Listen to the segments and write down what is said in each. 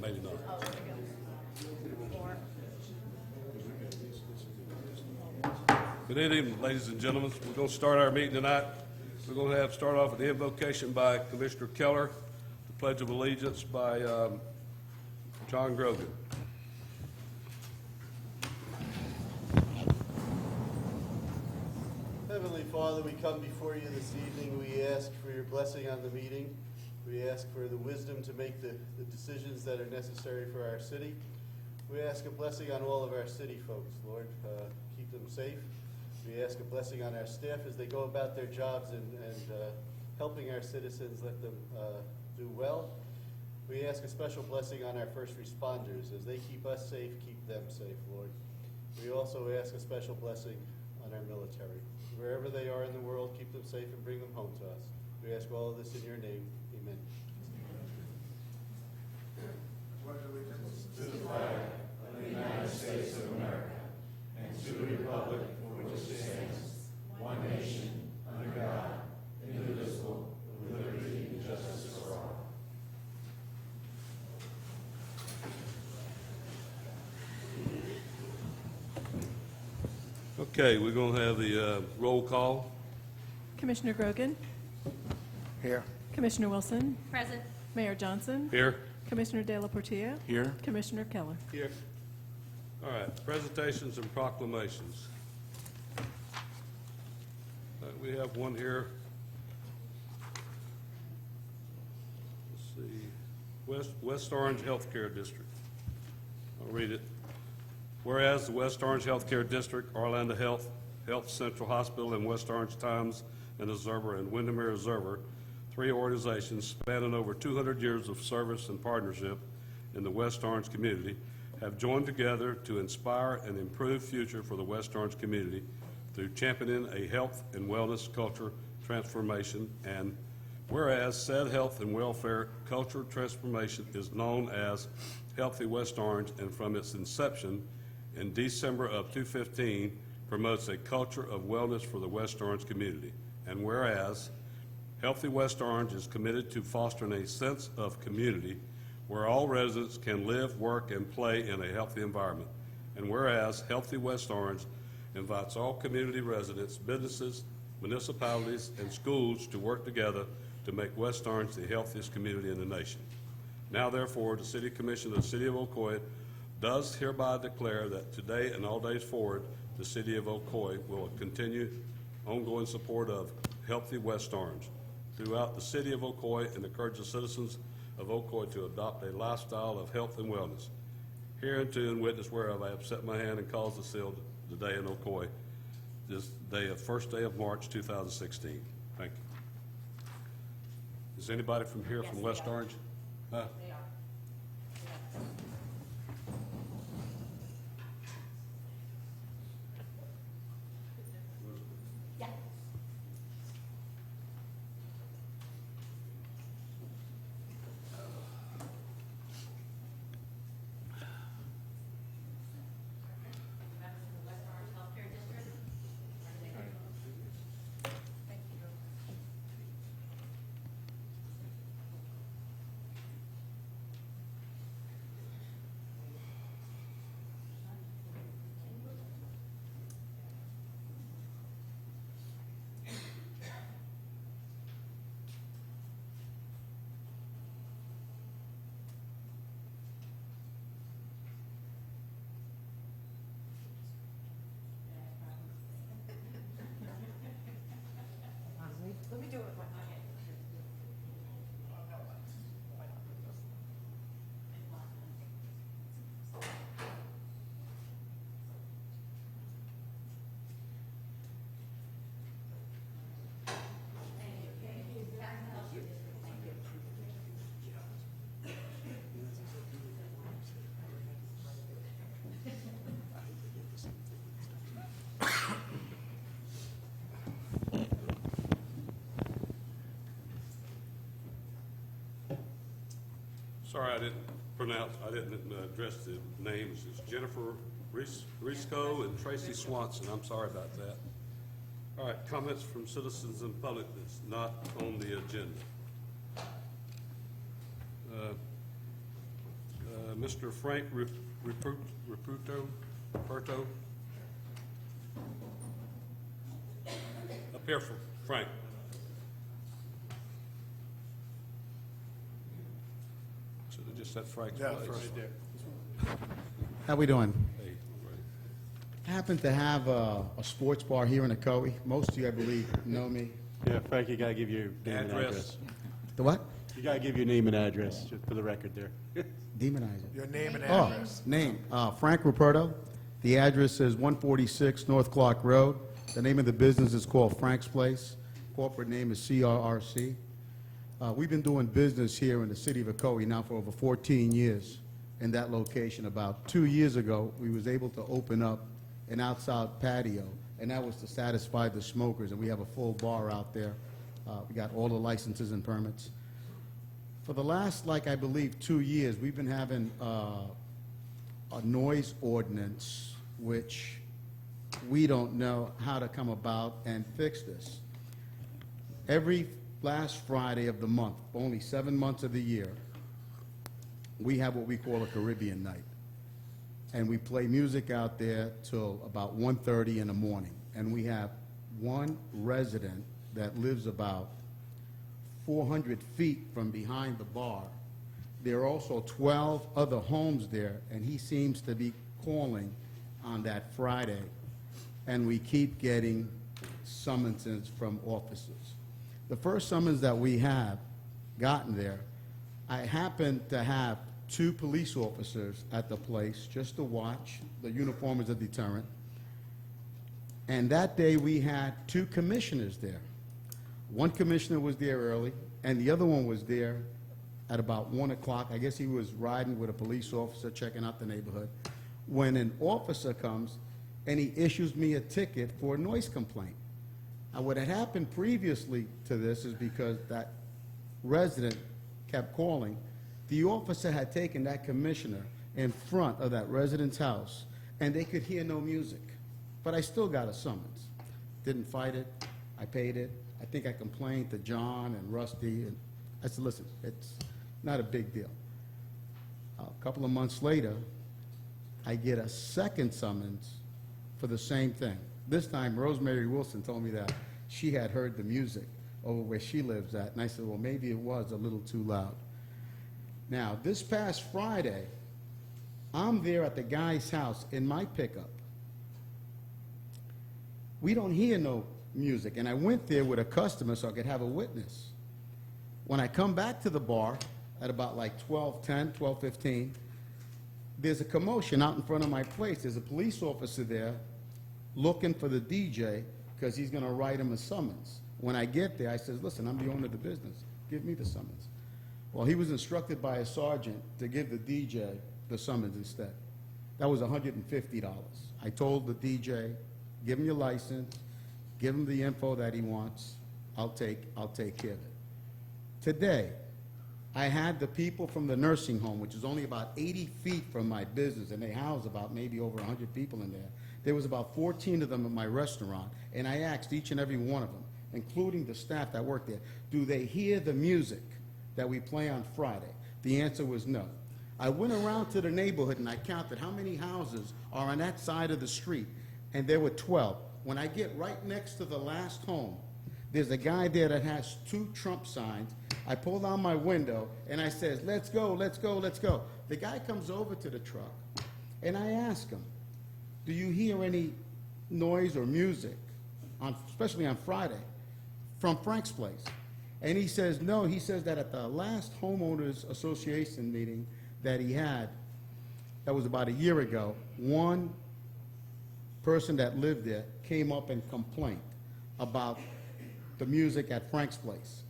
maybe not. Oh, there we go. 4. Good evening, ladies and gentlemen. We're going to start our meeting tonight. We're going to start off with the invocation by Commissioner Keller, the Pledge of Allegiance by John Grogan. Heavenly Father, we come before you this evening. We ask for your blessing on the meeting. We ask for the wisdom to make the decisions that are necessary for our city. We ask a blessing on all of our city folks, Lord. Keep them safe. We ask a blessing on our staff as they go about their jobs and helping our citizens. Let them do well. We ask a special blessing on our first responders. As they keep us safe, keep them safe, Lord. We also ask a special blessing on our military. Wherever they are in the world, keep them safe and bring them home to us. We ask all of this in your name. Amen. Pledge allegiance to the flag of the United States of America and to the republic for which it stands, one nation, under God, indivisible, with liberty and justice for all. Okay, we're going to have the roll call. Commissioner Grogan? Here. Commissioner Wilson? Present. Mayor Johnson? Here. Commissioner De La Portilla? Here. Commissioner Keller? Here. All right, presentations and proclamations. We have one here. Let's see, West Orange Healthcare District. I'll read it. Whereas the West Orange Healthcare District, Orlando Health, Health Central Hospital, and West Orange Times and Observer and Windermere Observer, 3 organizations spanning over 200 years of service and partnership in the West Orange community, have joined together to inspire an improved future for the West Orange community through championing a health and wellness culture transformation. And whereas said health and welfare culture transformation is known as Healthy West Orange, and from its inception in December of 2015 promotes a culture of wellness for the West Orange community. And whereas Healthy West Orange is committed to fostering a sense of community where all residents can live, work, and play in a healthy environment. And whereas Healthy West Orange invites all community residents, businesses, municipalities, and schools to work together to make West Orange the healthiest community in the nation. Now, therefore, the City Commission of the City of Ocoee does hereby declare that today and all days forward, the City of Ocoee will continue ongoing support of Healthy West Orange throughout the City of Ocoee, and encourage the citizens of Ocoee to adopt a lifestyle of health and wellness. Hereunto and witness whereof I have set my hand and caused the seal today in Ocoee, this day of first day of March 2016. Thank you. Is anybody from here from West Orange? Huh? They are. Yeah. Members of the West Orange Healthcare District. Thank you. Let me do it. Sorry, I didn't address the names. It's Jennifer Risco and Tracy Swanson. I'm sorry about that. All right, comments from citizens and public that's not on the agenda. Mr. Frank Raputo. Up here for Frank. Should have just said Frank's place. How we doing? Hey, all right. I happen to have a sports bar here in Ocoee. Most of you, I believe, know me. Yeah, Frank, you gotta give your name and Address. address. The what? You gotta give your name and address, just for the record there. Demonize it. Your name and Oh, address. name, Frank Ruperto. The address is 146 North Clark Road. The name of the business is called Frank's Place. Corporate name is CRRC. We've been doing business here in the city of Ocoee now for over 14 years in that location. About 2 years ago, we was able to open up an outside patio, and that was to satisfy the smokers, and we have a full bar out there. We got all the licenses and permits. For the last, I believe, 2 years, we've been having a noise ordinance, which we don't know how to come about and fix this. Every last Friday of the month, only 7 months of the year, we have what we call a Caribbean night. And we play music out there till about 1:30 in the morning. And we have one resident that lives about 400 feet from behind the bar. There are also 12 other homes there, and he seems to be calling on that Friday. And we keep getting summonses from officers. The first summons that we have gotten there, I happen to have 2 police officers at the place just to watch. The uniform is a deterrent. And that day we had 2 commissioners there. One commissioner was there early, and the other one was there at about 1 o'clock. I guess he was riding with a police officer checking out the neighborhood, when an officer comes and he issues me a ticket for a noise complaint. Now, what had happened previously to this is because that resident kept calling, the officer had taken that commissioner in front of that resident's house, and they could hear no music. But I still got a summons. Didn't fight it. I paid it. I think I complained to John and Rusty, and I said, listen, it's not a big deal. A couple of months later, I get a second summons for the same thing. This time, Rosemary Wilson told me that she had heard the music over where she lives at, and I said, well, maybe it was a little too loud. Now, this past Friday, I'm there at the guy's house in my pickup. We don't hear no music, and I went there with a customer so I could have a witness. When I come back to the bar at about 12:10, 12:15, there's a commotion out in front of my place. There's a police officer there looking for the DJ because he's going to write him a summons. When I get there, I says, listen, I'm the owner of the business. Give me the summons. Well, he was instructed by a sergeant to give the DJ the summons instead. That was $150. I told the DJ, give him your license, give him the info that he wants. I'll take care of it. Today, I had the people from the nursing home, which is only about 80 feet from my business, and they house about maybe over 100 people in there. There was about 14 of them in my restaurant, and I asked each and every one of them, including the staff that worked there, do they hear the music that we play on Friday? The answer was no. I went around to the neighborhood and I counted how many houses are on that side of the street, and there were 12. When I get right next to the last home, there's a guy there that has 2 Trump signs. I pull down my window and I says, let's go, let's go, let's go. The guy comes over to the truck and I ask him, do you hear any noise or music, especially on Friday, from Frank's Place? And he says, no. He says that at the last homeowners association meeting that he had, that was about a year ago, one person that lived there came up and complained about the music at Frank's Place.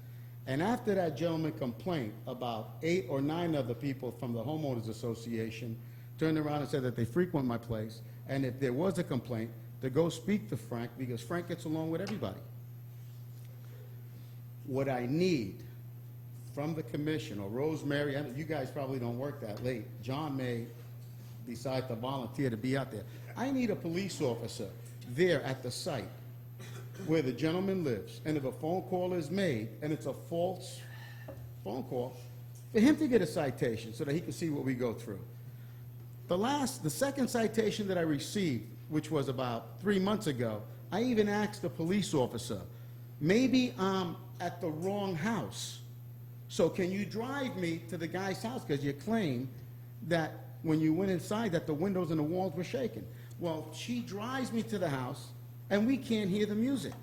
And after that gentleman complained, about 8 or 9 other people from the homeowners association turned around and said that they frequent my place, and if there was a complaint, to go speak to Frank, because Frank gets along with everybody. What I need from the commission, or Rosemary, you guys probably don't work that late. John may decide to volunteer to be out there. I need a police officer there at the site where the gentleman lives, and if a phone call is made and it's a false phone call, for him to get a citation so that he can see what we go through. The second citation that I received, which was about 3 months ago, I even asked the police officer, maybe I'm at the wrong house. So can you drive me to the guy's house? Because you claim that when you went inside that the windows and the walls were shaking. Well, she drives me to the house, and we can't hear the music.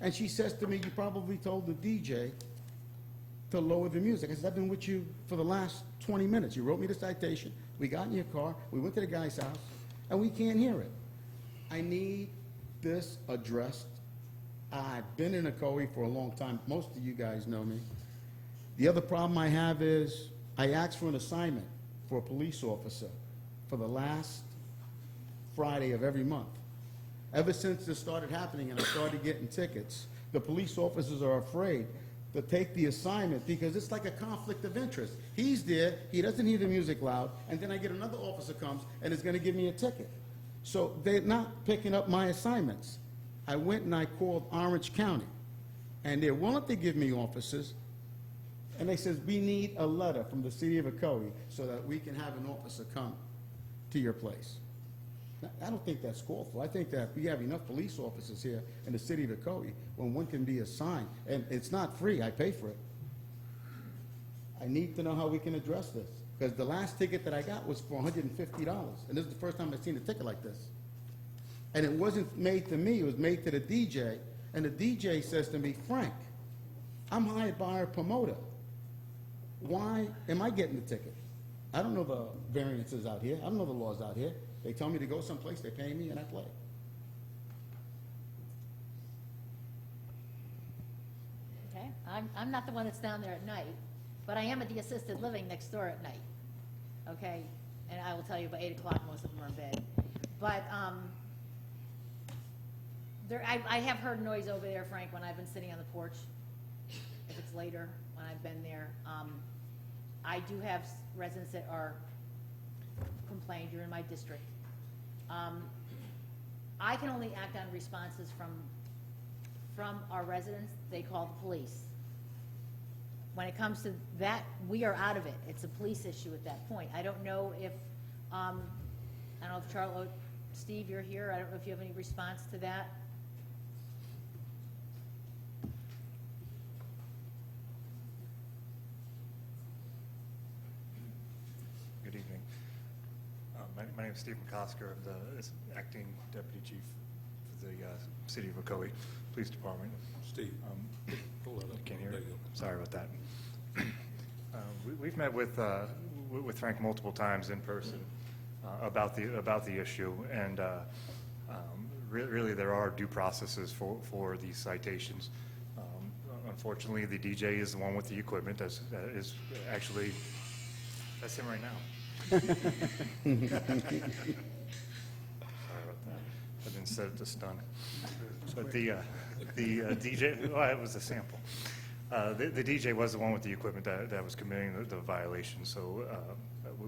And she says to me, you probably told the DJ to lower the music. I said, I've been with you for the last 20 minutes. You wrote me the citation. We got in your car. We went to the guy's house, and we can't hear it. I need this addressed. I've been in Ocoee for a long time. Most of you guys know me. The other problem I have is I asked for an assignment for a police officer for the last Friday of every month. Ever since this started happening and I started getting tickets, the police officers are afraid to take the assignment because it's like a conflict of interest. He's there, he doesn't hear the music loud, and then I get another officer comes and is going to give me a ticket. So they're not picking up my assignments. I went and I called Orange County, and they're willing to give me officers, and they says, we need a letter from the city of Ocoee so that we can have an officer come to your place. Now, I don't think that's called for. I think that we have enough police officers here in the city of Ocoee when one can be assigned, and it's not free, I pay for it. I need to know how we can address this, because the last ticket that I got was for $150, and this is the first time I've seen a ticket like this. And it wasn't made to me, it was made to the DJ, and the DJ says to me, Frank, I'm hired by our promoter. Why am I getting the ticket? I don't know the variances out here. I don't know the laws out here. They tell me to go someplace, they pay me, and I play. Okay, I'm not the one that's down there at night, but I am at the assisted living next door at night, okay? And I will tell you, by 8 o'clock, most of them are in bed. But, I have heard noise over there, Frank, when I've been sitting on the porch, if it's later, when I've been there. I do have residents that are complained, you're in my district. I can only act on responses from our residents. They call the police. When it comes to that, we are out of it. It's a police issue at that point. I don't know if, I don't know if Charlotte, Steve, you're here. I don't know if you have any response to that. Good evening. My name is Steve McCosker. I'm the acting deputy chief for the city of Ocoee Police Department. Steve, pull that up. Can't hear There it. you go. Sorry about that. We've met with Frank multiple times in person about the issue, and really there are due processes for these citations. Unfortunately, the DJ is the one with the equipment. That is actually, that's him right now. Sorry about that. I've been set to stun. But the DJ, well, it was a sample. The DJ was the one with the equipment that was committing the violation. So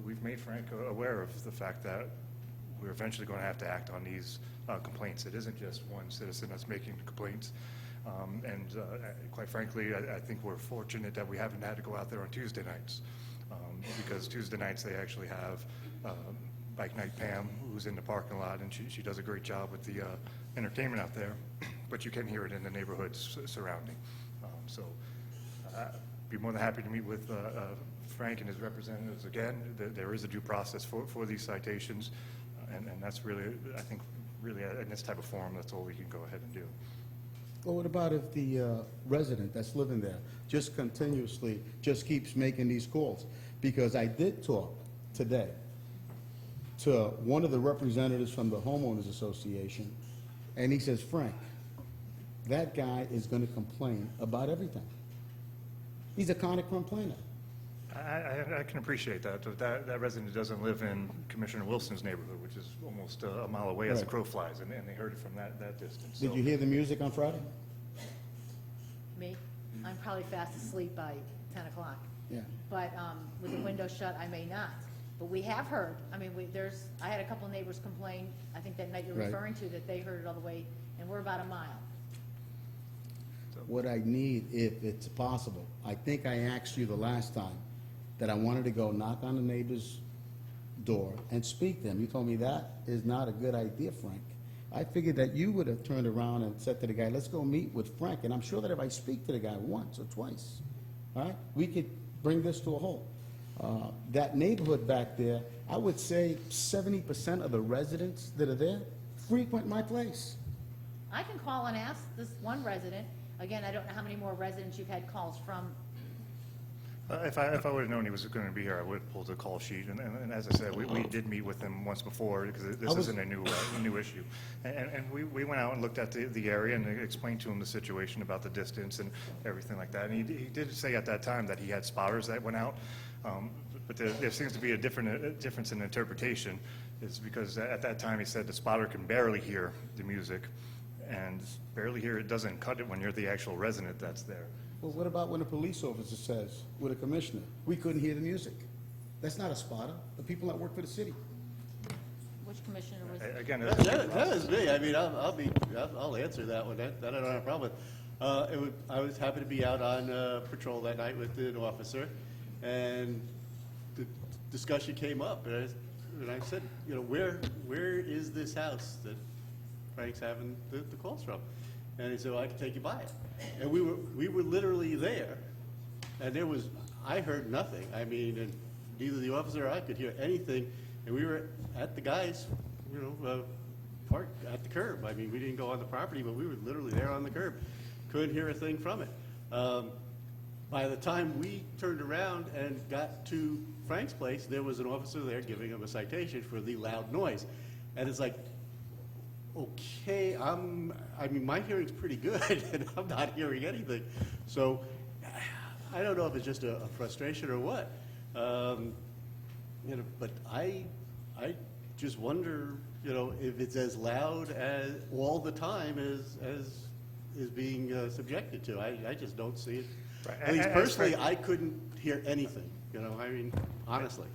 we've made Frank aware of the fact that we're eventually going to have to act on these complaints. It isn't just one citizen that's making the complaints. Quite frankly, I think we're fortunate that we haven't had to go out there on Tuesday nights. Because Tuesday nights they actually have Bike Night Pam, who's in the parking lot, and she does a great job with the entertainment out there, but you can hear it in the neighborhoods surrounding. I'd be more than happy to meet with Frank and his representatives again. There is a due process for these citations, and that's really, I think, really in this type of forum, that's all we can go ahead and do. Well, what about if the resident that's living there just continuously just keeps making these calls? Because I did talk today to one of the representatives from the homeowners association, and he says, Frank, that guy is going to complain about everything. He's a chronic complainer. I can appreciate that. That resident doesn't live in Commissioner Wilson's neighborhood, which is almost a mile away as the Right. crow flies, and they heard it from that distance. Did So- you hear the music on Friday? Me? I'm probably fast asleep by 10 o'clock. Yeah. But with the window shut, I may not. But we have heard, I mean, I had a couple of neighbors complain, I think that night you're Right. referring to, that they heard it all the way, and we're about a mile. What I need, if it's possible, I think I asked you the last time that I wanted to go knock on the neighbor's door and speak to him. You told me that is not a good idea, Frank. I figured that you would have turned around and said to the guy, let's go meet with Frank. And I'm sure that if I speak to the guy once or twice, all right, we could bring this to a halt. That neighborhood back there, I would say 70% of the residents that are there frequent my place. I can call and ask this one resident, again, I don't know how many more residents you've had calls from. If I would have known he was going to be here, I would have pulled the call sheet. And as I said, we did meet with him once before because this isn't a new issue. And we went out and looked at the area and explained to him the situation about the distance and everything like that. And he did say at that time that he had spotters that went out. But there seems to be a difference in interpretation. It's because at that time he said the spotter can barely hear the music, and barely hear it doesn't cut it when you're the actual resident that's there. Well, what about when a police officer says, with a commissioner, we couldn't hear the music? That's not a spotter. The people that work for the city. Which commissioner was? Again, That is me. I mean, I'll answer that one. That I don't have a problem with. I was happy to be out on patrol that night with an officer, and the discussion came up, and I said, you know, where is this house that Frank's having the calls from? And he said, well, I can take you by it. And we were literally there, and I heard nothing. I mean, and neither the officer or I could hear anything, and we were at the guy's, parked at the curb. I mean, we didn't go on the property, but we were literally there on the curb. Couldn't hear a thing from it. By the time we turned around and got to Frank's place, there was an officer there giving him a citation for the loud noise. And it's like, okay, I mean, my hearing's pretty good, and I'm not hearing anything. So I don't know if it's just a frustration or what. But I just wonder, if it's as loud as all the time as is being subjected to. I just don't see it. Right. At least As personally, Frank- I couldn't hear anything. I mean, honestly.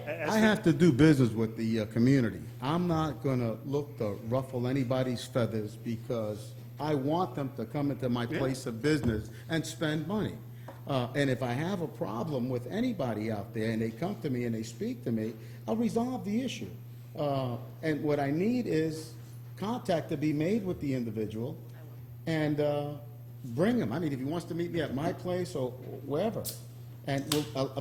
I have to do business with the community. I'm not going to look to ruffle anybody's feathers because I want them to come into my place of business and spend money. And if I have a problem with anybody out there and they come to me and they speak to me, I'll resolve the issue. And what I need is contact to be made with the individual and bring him. I mean, if he wants to meet me at my place or wherever. And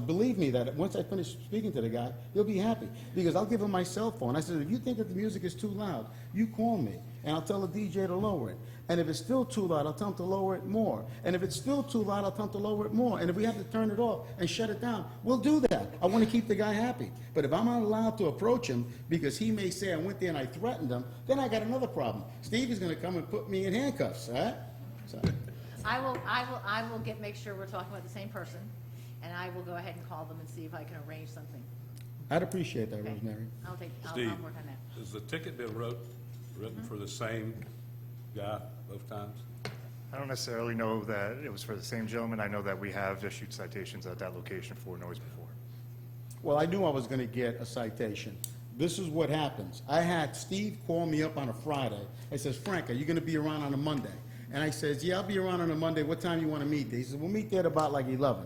believe me that once I finish speaking to the guy, he'll be happy. Because I'll give him my cell phone. I said, if you think that the music is too loud, you call me. And I'll tell the DJ to lower it. And if it's still too loud, I'll tell him to lower it more. And if it's still too loud, I'll tell him to lower it more. And if we have to turn it off and shut it down, we'll do that. I want to keep the guy happy. But if I'm not allowed to approach him because he may say I went there and I threatened him, then I got another problem. Steve is going to come and put me in handcuffs, all right? So. I will make sure we're talking about the same person, and I will go ahead and call them and see if I can arrange something. I'd appreciate that, Okay? Rosemary. I'll Steve, work on that. has the ticket been written for the same guy both times? I don't necessarily know that it was for the same gentleman. I know that we have issued citations at that location for noise before. Well, I knew I was going to get a citation. This is what happens. I had Steve call me up on a Friday. I says, Frank, are you going to be around on a Monday? And I says, yeah, I'll be around on a Monday. What time you want to meet there? He says, we'll meet there at about like 11.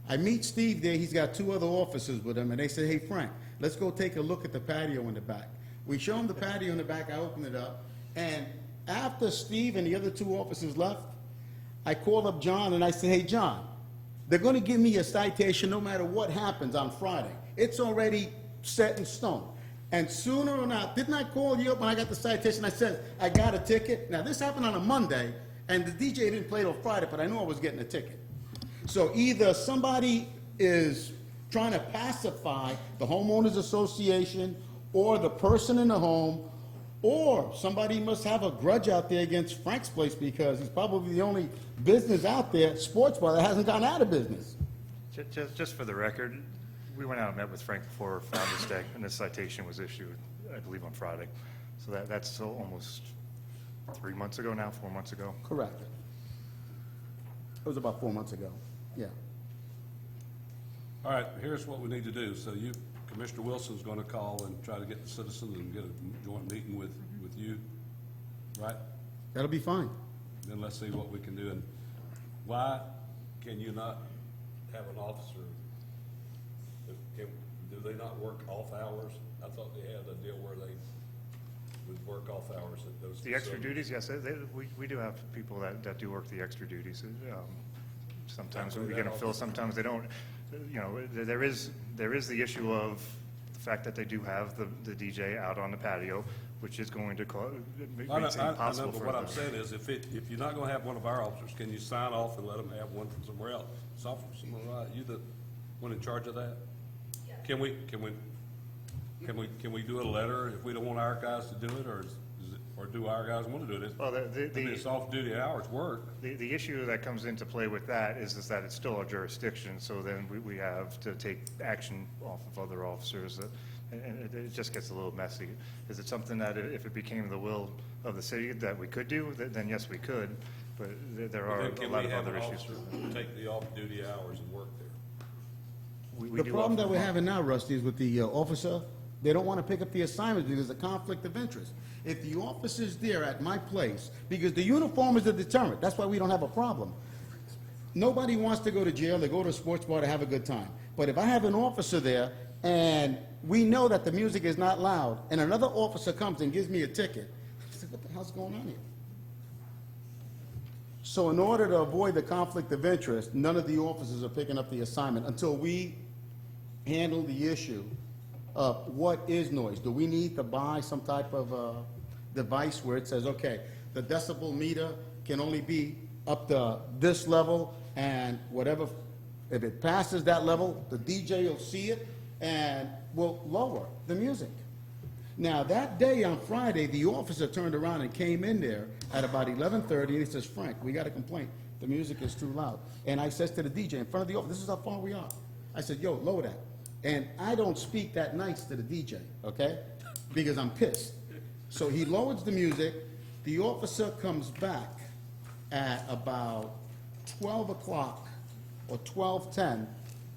I meet Steve there. He's got two other officers with him. And they say, hey, Frank, let's go take a look at the patio in the back. We show him the patio in the back. I open it up. And after Steve and the other two officers left, I called up John and I said, hey, John, they're going to give me a citation no matter what happens on Friday. It's already set in stone. And sooner or not, didn't I call you up when I got the citation? I said, I got a ticket. Now, this happened on a Monday, and the DJ didn't play till Friday, but I knew I was getting a ticket. So either somebody is trying to pacify the homeowners association or the person in the home, or somebody must have a grudge out there against Frank's place because he's probably the only business out there, sports bar, that hasn't gone out of business. Just for the record, we went out and met with Frank before Founder's Day, and this citation was issued, I believe, on Friday. So that's still almost 3 months ago now, 4 months ago. Correct. It was about 4 months ago, yeah. All right, here's what we need to do. So Commissioner Wilson's going to call and try to get the citizens and get a joint meeting with you, right? That'll be fine. Then let's see what we can do. And why can you not have an officer that can do they not work off hours? I thought they had a deal where they would work off hours at those The extra facilities. duties, yes, we do have people that do work the extra duties. Sometimes we get them filled, sometimes they don't. You know, there is the issue of the fact that they do have the DJ out on the patio, which is going to make I know, it I impossible know, but for what I'm them. saying is, if you're not gonna have one of our officers, can you sign off and let them have one from somewhere else? It's off from somewhere, right? You the one in charge of that? Can we do a letter if we don't want our guys to do it, or or do our guys want to do it? Well, I mean, it's off-duty hours work. The issue that comes into play with that is that it's still our jurisdiction, so then we have to take action off of other officers, and it just gets a little messy. Is it something that if it became the will of the city that we could do, then yes, we could, but there are Then a lot of other issues. Can we have an officer take the off-duty hours and work there? We The do problem that offer we're them. having now, Rusty, is with the officer, they don't want to pick up the assignments because of conflict of interest. If the officer's there at my place, because the uniform is a deterrent, that's why we don't have a problem. Nobody wants to go to jail, they go to a sports bar to have a good time. But if I have an officer there and we know that the music is not loud, and another officer comes and gives me a ticket, I say, what the hell's going on here? So in order to avoid the conflict of interest, none of the officers are picking up the assignment until we handle the issue of what is noise. Do we need to buy some type of device where it says, okay, the decibel meter can only be up to this level, and whatever, if it passes that level, the DJ will see it and will lower the music. Now, that day on Friday, the officer turned around and came in there at about 11:30, and he says, Frank, we got a complaint. The music is too loud. And I says to the DJ in front of the office, this is how far we are. I said, yo, lower that. And I don't speak that nice to the DJ, okay? Because I'm pissed. So he lowers the music. The officer comes back at about 12 o'clock or 12:10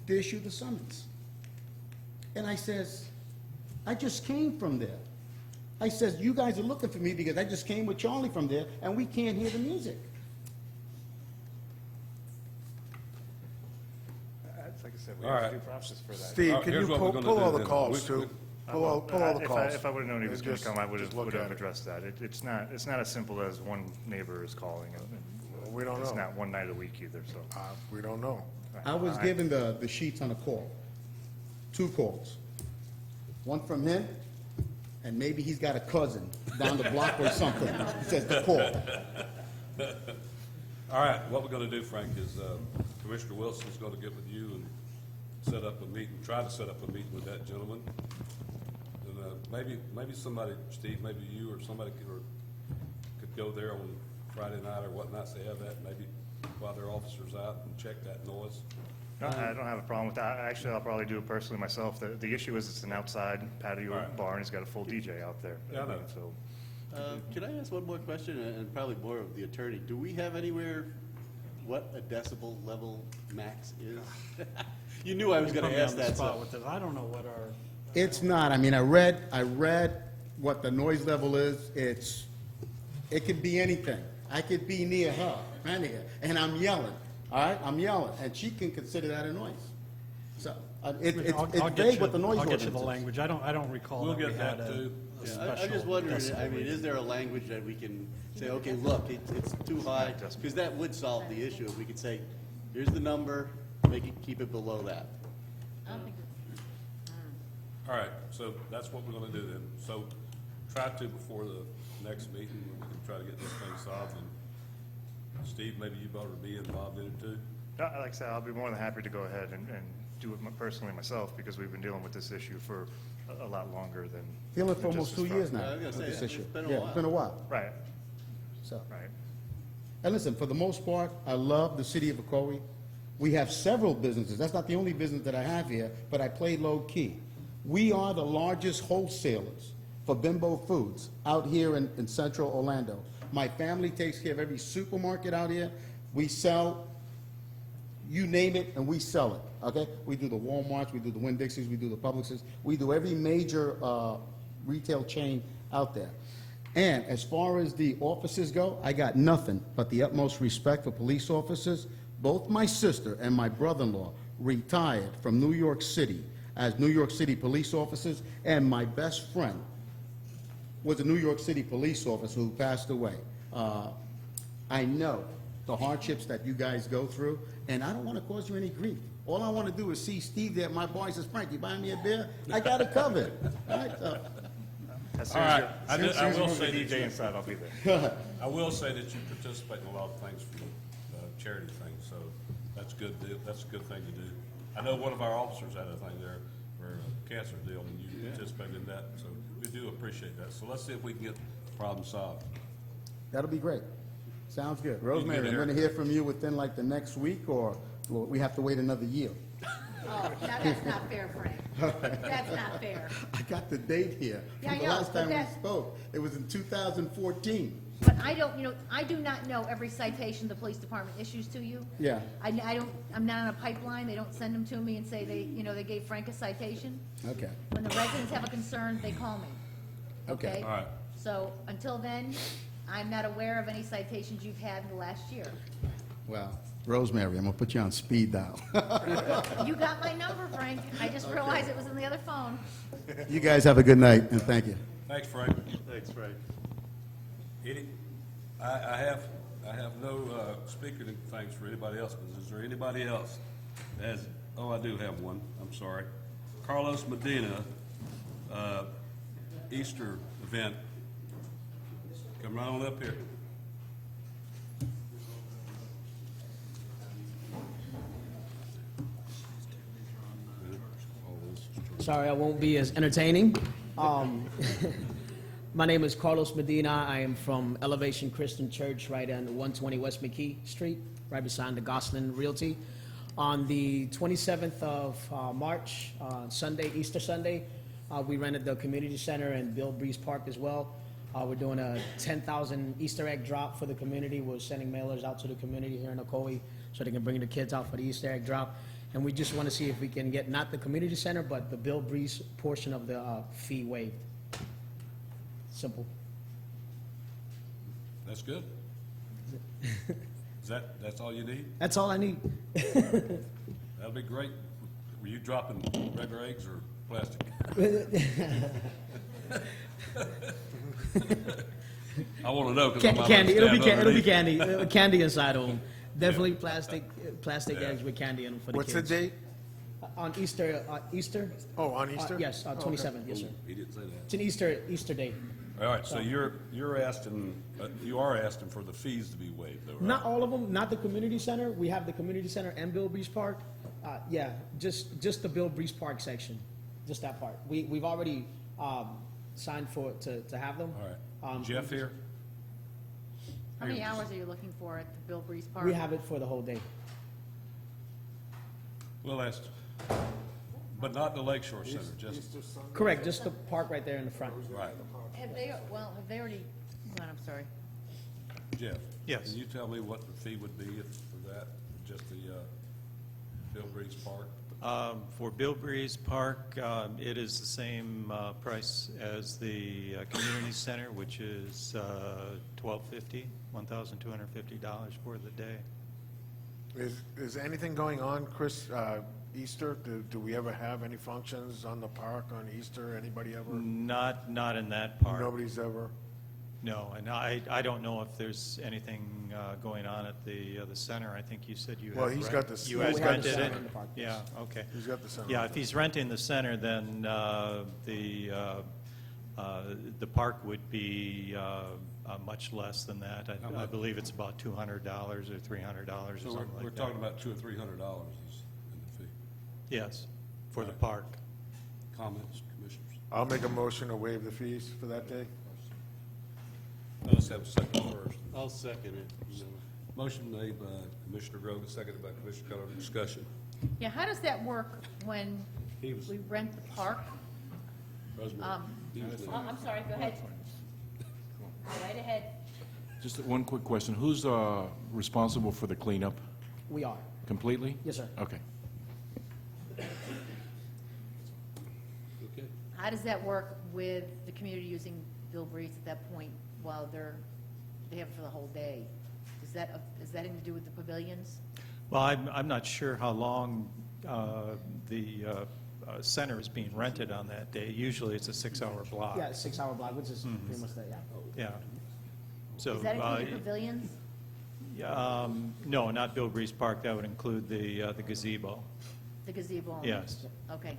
to issue the summons. And I says, I just came from there. I says, you guys are looking for me because I just came with Charlie from there and we can't hear the music. Like I said, we All have right. a due process for that. Steve, can Here's you what we're pull gonna all do the then. calls too? Pull all the calls. If I would've known he was And gonna just- come, I would just have look at it. addressed that. It's not as simple as one neighbor is calling, and We don't it's know. not one night a week either, so. We don't know. I was given the sheets on a call. 2 calls. One from him, and maybe he's got a cousin down the block or something. He says the call. All right, what we're gonna do, Frank, is Commissioner Wilson's gonna get with you and set up a meeting, try to set up a meeting with that gentleman. And maybe somebody, Steve, maybe you or somebody could go there on Friday night or whatnot, say have that, maybe while their officer's out and check that noise. No, I don't have a problem with that. Actually, I'll probably do it personally myself. The issue is it's an outside patio Right. bar, and he's got a full DJ out there. Yeah, I know. So, Can I ask one more question, and probably more of the attorney? Do we have anywhere what a decibel level max is? You knew I was gonna ask that, so. I don't know what our. It's not. I mean, I read what the noise level is. It could be anything. I could be near her, and I'm yelling, all right? I'm yelling, and she can consider that a noise. So, it's vague what the noise I'll ordinance get you the is. language. I don't recall We'll that we get had that a too. a Yeah, special. I'm just wondering, decibel I mean, rating. is there a language that we can say, okay, look, it's too high? Because that would solve the issue, if we could say, here's the number, keep it below that. I don't think, All right, so that's what we're gonna do then. So try to, before the next meeting, we can try to get this thing solved. And Steve, maybe you better be involved in it too. like I said, I'll be more than happy to go ahead and do it personally myself, because we've been dealing with this issue for a lot longer than. Feeling for than almost just 2 years this now I was with gonna say, this it's issue. been a Yeah, while. it's been a while. Right, So, right. and listen, for the most part, I love the city of Ocoee. We have several businesses. That's not the only business that I have here, but I play low key. We are the largest wholesalers for Bimbo Foods out here in central Orlando. My family takes care of every supermarket out here. We sell, you name it, and we sell it, okay? We do the Walmarts, we do the Winn-Dixies, we do the Publixes. We do every major retail chain out there. And as far as the officers go, I got nothing but the utmost respect for police officers. Both my sister and my brother-in-law retired from New York City as New York City police officers, and my best friend was a New York City police officer who passed away. I know the hardships that you guys go through, and I don't want to cause you any grief. All I want to do is see Steve there, my boy says, Frank, you buying me a beer? I got it covered. All right, so, As All right, I soon as will you say move the that DJ you- inside, I'll be there. I will say that you participate in a lot of things for the charity things, so that's good. That's a good thing to do. I know one of our officers had a thing there for a cancer deal, and you participated in that, so we do appreciate that. So let's see if we can get the problem solved. that'll be great. Sounds good. Rosemary, I'm going to hear from you within like the next week, or we have to wait another year? Oh, now that's not fair, Frank. That's not fair. I got the date here. Yeah, From I the know, last but time we that- spoke. It was in 2014. But I don't, I do not know every citation the police department issues to you. Yeah. I don't, I'm not on a pipeline, they don't send them to me and say they gave Frank a citation. Okay. When the residents have a concern, they call me. Okay. All right. So until then, I'm not aware of any citations you've had in the last year. Well, Rosemary, I'm going to put you on speed dial. You got my number, Frank. I just realized it was in the other phone. You guys have a good night, and thank you. Thanks, Frank. Thanks, Frank. I have no speaker thanks for anybody else. Is there anybody else? I do have one. I'm sorry. Carlos Medina, Easter event. Come right on up here. Sorry, I won't be as entertaining. My name is Carlos Medina. I am from Elevation Christian Church right on 120 West McKee Street, right beside the Gosselin Realty. On the 27th of March, Sunday, Easter Sunday, we rented the community center and Bill Breeze Park as well. We're doing a 10,000 Easter egg drop for the community. We're sending mailers out to the community here in Ocoee so they can bring the kids out for the Easter egg drop. And we just want to see if we can get not the community center, but the Bill Breeze portion of the fee waived. Simple. That's good. That's all you need? That's all I need. That'll be great. Were you dropping regular eggs or plastic? I want to know because Candy. It'll be candy. Candy inside of them. Definitely plastic eggs with candy in them for the What's the kids. date? On Easter. Easter. Oh, on Easter? Yes, 27th. Yes, sir. He didn't say that. It's an Easter day. All right, so you're asking, you are asking for the fees to be waived, though, right? Not all of them. Not the community center. We have the community center and Bill Breeze Park. Yeah, just the Bill Breeze Park section, just that part. We've already signed for to have them. All right. Jeff here? How many hours are you looking for at the Bill Breeze Park? We have it for the whole day. Well, asked, but not the Lakeshore Center, just, Correct. Just the park right there in the front. right. Have they already, hold on, I'm sorry. Jeff? Yes. Can you tell me what the fee would be for that, just the Bill Breeze Park? For Bill Breeze Park, it is the same price as the community center, which is $1,250 for the day. Is anything going on, Chris, Easter? Do we ever have any functions on the park on Easter? Anybody ever? Not in that park. Nobody's ever? No, and I don't know if there's anything going on at the center. I think you said you had. Well, he's got the- You Yeah, had we have the rented center it? in the park, Yeah, yes. okay. He's got the center. Yeah, if he's renting the center, then the park would be much less than that. How I much? believe it's about $200 or $300 or So something like that. we're talking about $200 or $300 in the fee. Yes, for the park. Comments, commissioners? I'll make a motion to waive the fees for that day. Let's have a second first. I'll second it. Motion made by Commissioner Grogan, seconded by Commissioner Keller. Discussion. Yeah, how does that work when He was- we rent the park? Rosemary, he was leading. I'm sorry, go ahead. Go right ahead. Just one quick question. Who's responsible for the cleanup We are. completely? Yes, sir. Okay. Okay. How does that work with the community using Bill Breeze at that point while they have it for the whole day? Is that anything to do with the pavilions? Well, I'm not sure how long the center is being rented on that day. Usually it's a 6-hour block. Yeah, 6-hour block, which is pretty much that, yeah. Yeah. So, Does that include the pavilions? no, not Bill Breeze Park. That would include the gazebo. The gazebo only? Yes. Okay.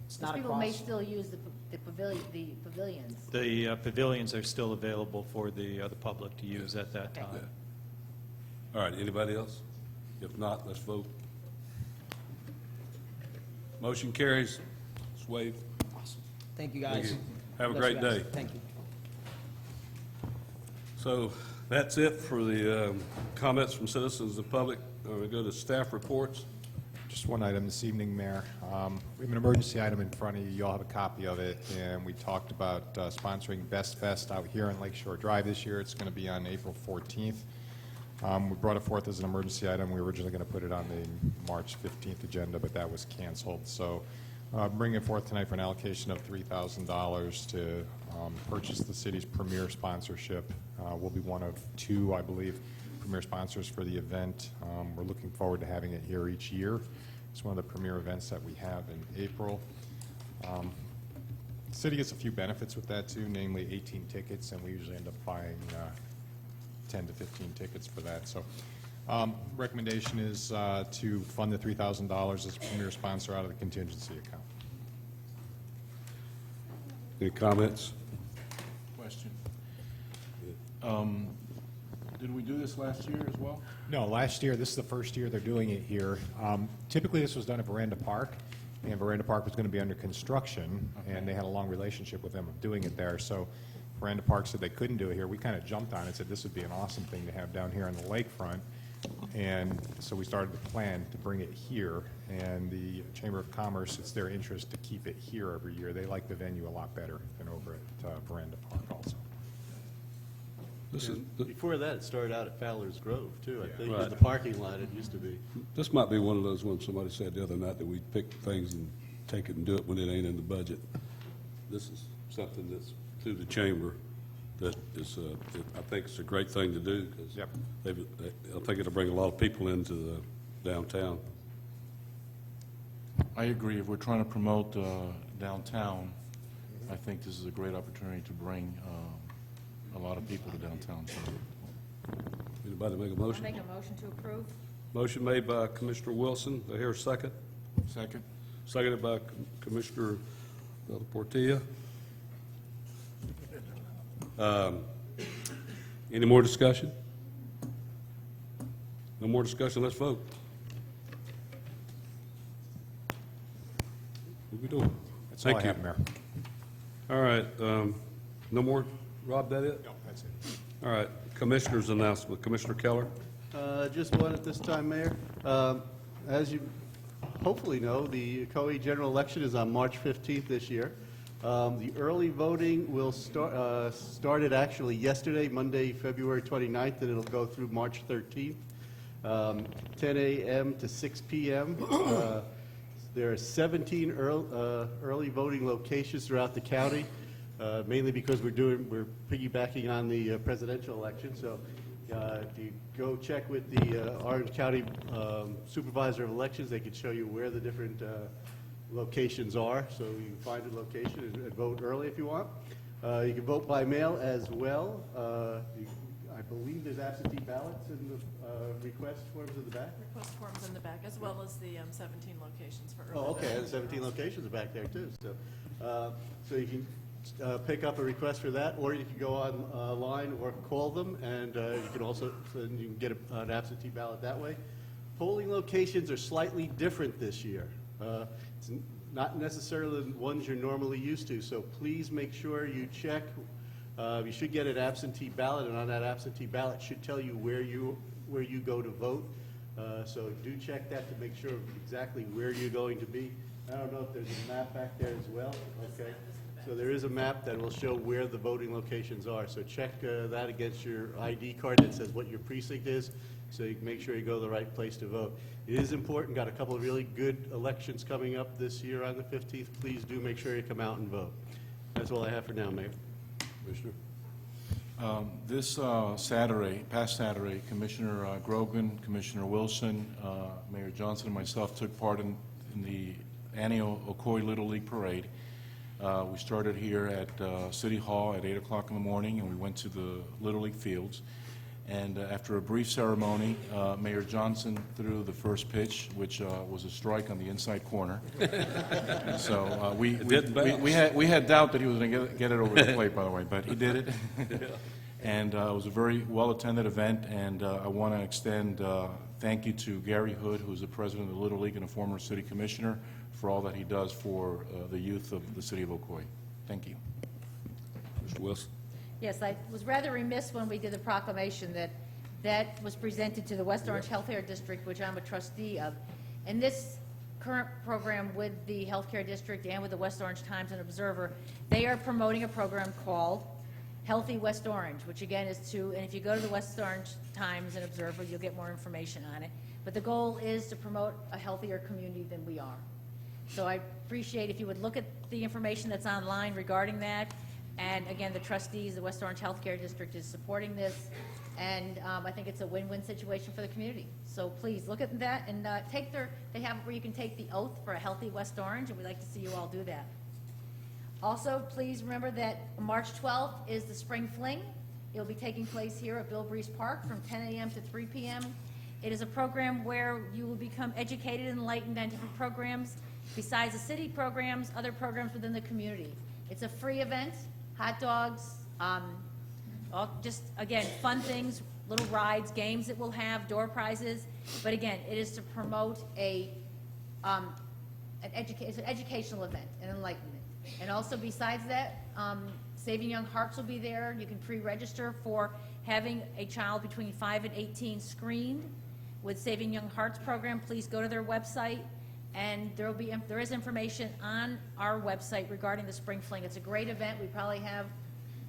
It's Because not people may across. still use the pavilions. The pavilions are still available for the public to use at that Okay. time. All right, anybody else? If not, let's vote. Motion carries. It's waived. Awesome. Thank you, Thank guys. you. Have a Bless great you guys. day. Thank you. So that's it for the comments from citizens and public. We go to staff reports. Just one item this evening, Mayor. We have an emergency item in front of you. You all have a copy of it, and we talked about sponsoring Best Fest out here on Lakeshore Drive this year. It's going to be on April 14th. We brought it forth as an emergency item. We were originally going to put it on the March 15th agenda, but that was canceled. So bringing it forth tonight for an allocation of $3,000 to purchase the city's premier sponsorship. We'll be one of two, I believe, premier sponsors for the event. We're looking forward to having it here each year. It's one of the premier events that we have in April. The city gets a few benefits with that too, namely 18 tickets, and we usually end up buying 10 to 15 tickets for that. So recommendation is to fund the $3,000 as a premier sponsor out of the contingency account. Any comments? Question. Did we do this last year as well? No, last year, this is the first year they're doing it here. Typically, this was done at Veranda Park, and Veranda Park was going to be under construction, and they had a long relationship with them of doing it there. So Veranda Park said they couldn't do it here. We kind of jumped on it, said this would be an awesome thing to have down here on the lakefront. And so we started the plan to bring it here, and the Chamber of Commerce, it's their interest to keep it here every year. They like the venue a lot better than over at Veranda Park also. This is, Before that, it started out at Fowler's Grove, too, I think, Right. in the parking lot it used to be. this might be one of those ones somebody said the other night that we pick things and take it and do it when it ain't in the budget. This is something that's through the chamber that is, I think it's a great thing to do because Yep. I think it'll bring a lot of people into the downtown. I agree. If we're trying to promote downtown, I think this is a great opportunity to bring a lot of people to downtown. Anybody make a I'll motion? make a motion to approve. Motion made by Commissioner Wilson. Do I hear a second? Second. Seconded by Commissioner Portilla. Any more discussion? No more discussion, let's vote. What we doing? That's all I Thank you. have, Mayor. All right, no more? Rob, that it? No, that's it. All right, Commissioner's announcement. Commissioner Keller? Just one at this time, Mayor. As you hopefully know, the Ocoee general election is on March 15th this year. The early voting will started actually yesterday, Monday, February 29th, and it'll go through March 13th, 10 a.m. to 6 p.m. There are 17 early voting locations throughout the county, mainly because we're piggybacking on the presidential election. So if you go check with the Orange County Supervisor of Elections, they can show you where the different locations are, so you can find a location and vote early if you want. You can vote by mail as well. I believe there's absentee ballots in the request forms in the back. Request forms in the back, as well as the 17 locations for early Oh, okay, voting. and 17 locations are back there too. So you can pick up a request for that, or you can go online or call them, and you can also you can get an absentee ballot that way. Polling locations are slightly different this year. It's not necessarily the ones you're normally used to, so please make sure you check. You should get an absentee ballot, and on that absentee ballot should tell you where you go to vote. So do check that to make sure exactly where you're going to be. I don't know if there's a map back there as well. Okay. So there is a map that will show where the voting locations are. So check that against your ID card that says what your precinct is, so you can make sure you go to the right place to vote. It is important. Got a couple of really good elections coming up this year on the 15th. Please do make sure you come out and vote. That's all I have for now, Mayor. Commissioner? This past Saturday, Commissioner Grogan, Commissioner Wilson, Mayor Johnson, and myself took part in the annual Ocoee Little League Parade. We started here at City Hall at 8 o'clock in the morning, and we went to the Little League fields. And after a brief ceremony, Mayor Johnson threw the first pitch, which was a strike on the inside corner. So we had doubt that he was going to get it over the plate, by the way, but he did it. And it was a very well-attended event, and I want to extend thank you to Gary Hood, who is the president of the Little League and a former city commissioner, for all that he does for the youth of the city of Ocoee. Thank you. Mr. Wilson? Yes, I was rather remiss when we did the proclamation that was presented to the West Orange Healthcare District, which I'm a trustee of. And this current program with the Healthcare District and with the West Orange Times and Observer, they are promoting a program called Healthy West Orange, which again is and if you go to the West Orange Times and Observer, you'll get more information on it. But the goal is to promote a healthier community than we are. So I appreciate if you would look at the information that's online regarding that. And again, the trustees, the West Orange Healthcare District is supporting this, and I think it's a win-win situation for the community. So please look at that and they have where you can take the oath for a healthy West Orange, and we'd like to see you all do that. Also, please remember that March 12th is the Spring Fling. It'll be taking place here at Bill Breeze Park from 10 a.m. to 3 p.m. It is a program where you will become educated and enlightened on different programs, besides the city programs, other programs within the community. It's a free event. Hot dogs, just, again, fun things, little rides, games that we'll have, door prizes. But again, it is to promote it's an educational event, an enlightenment. And also besides that, Saving Young Hearts will be there. You can pre-register for having a child between 5 and 18 screened with Saving Young Hearts program. Please go to their website. And there is information on our website regarding the Spring Fling. It's a great event. We probably have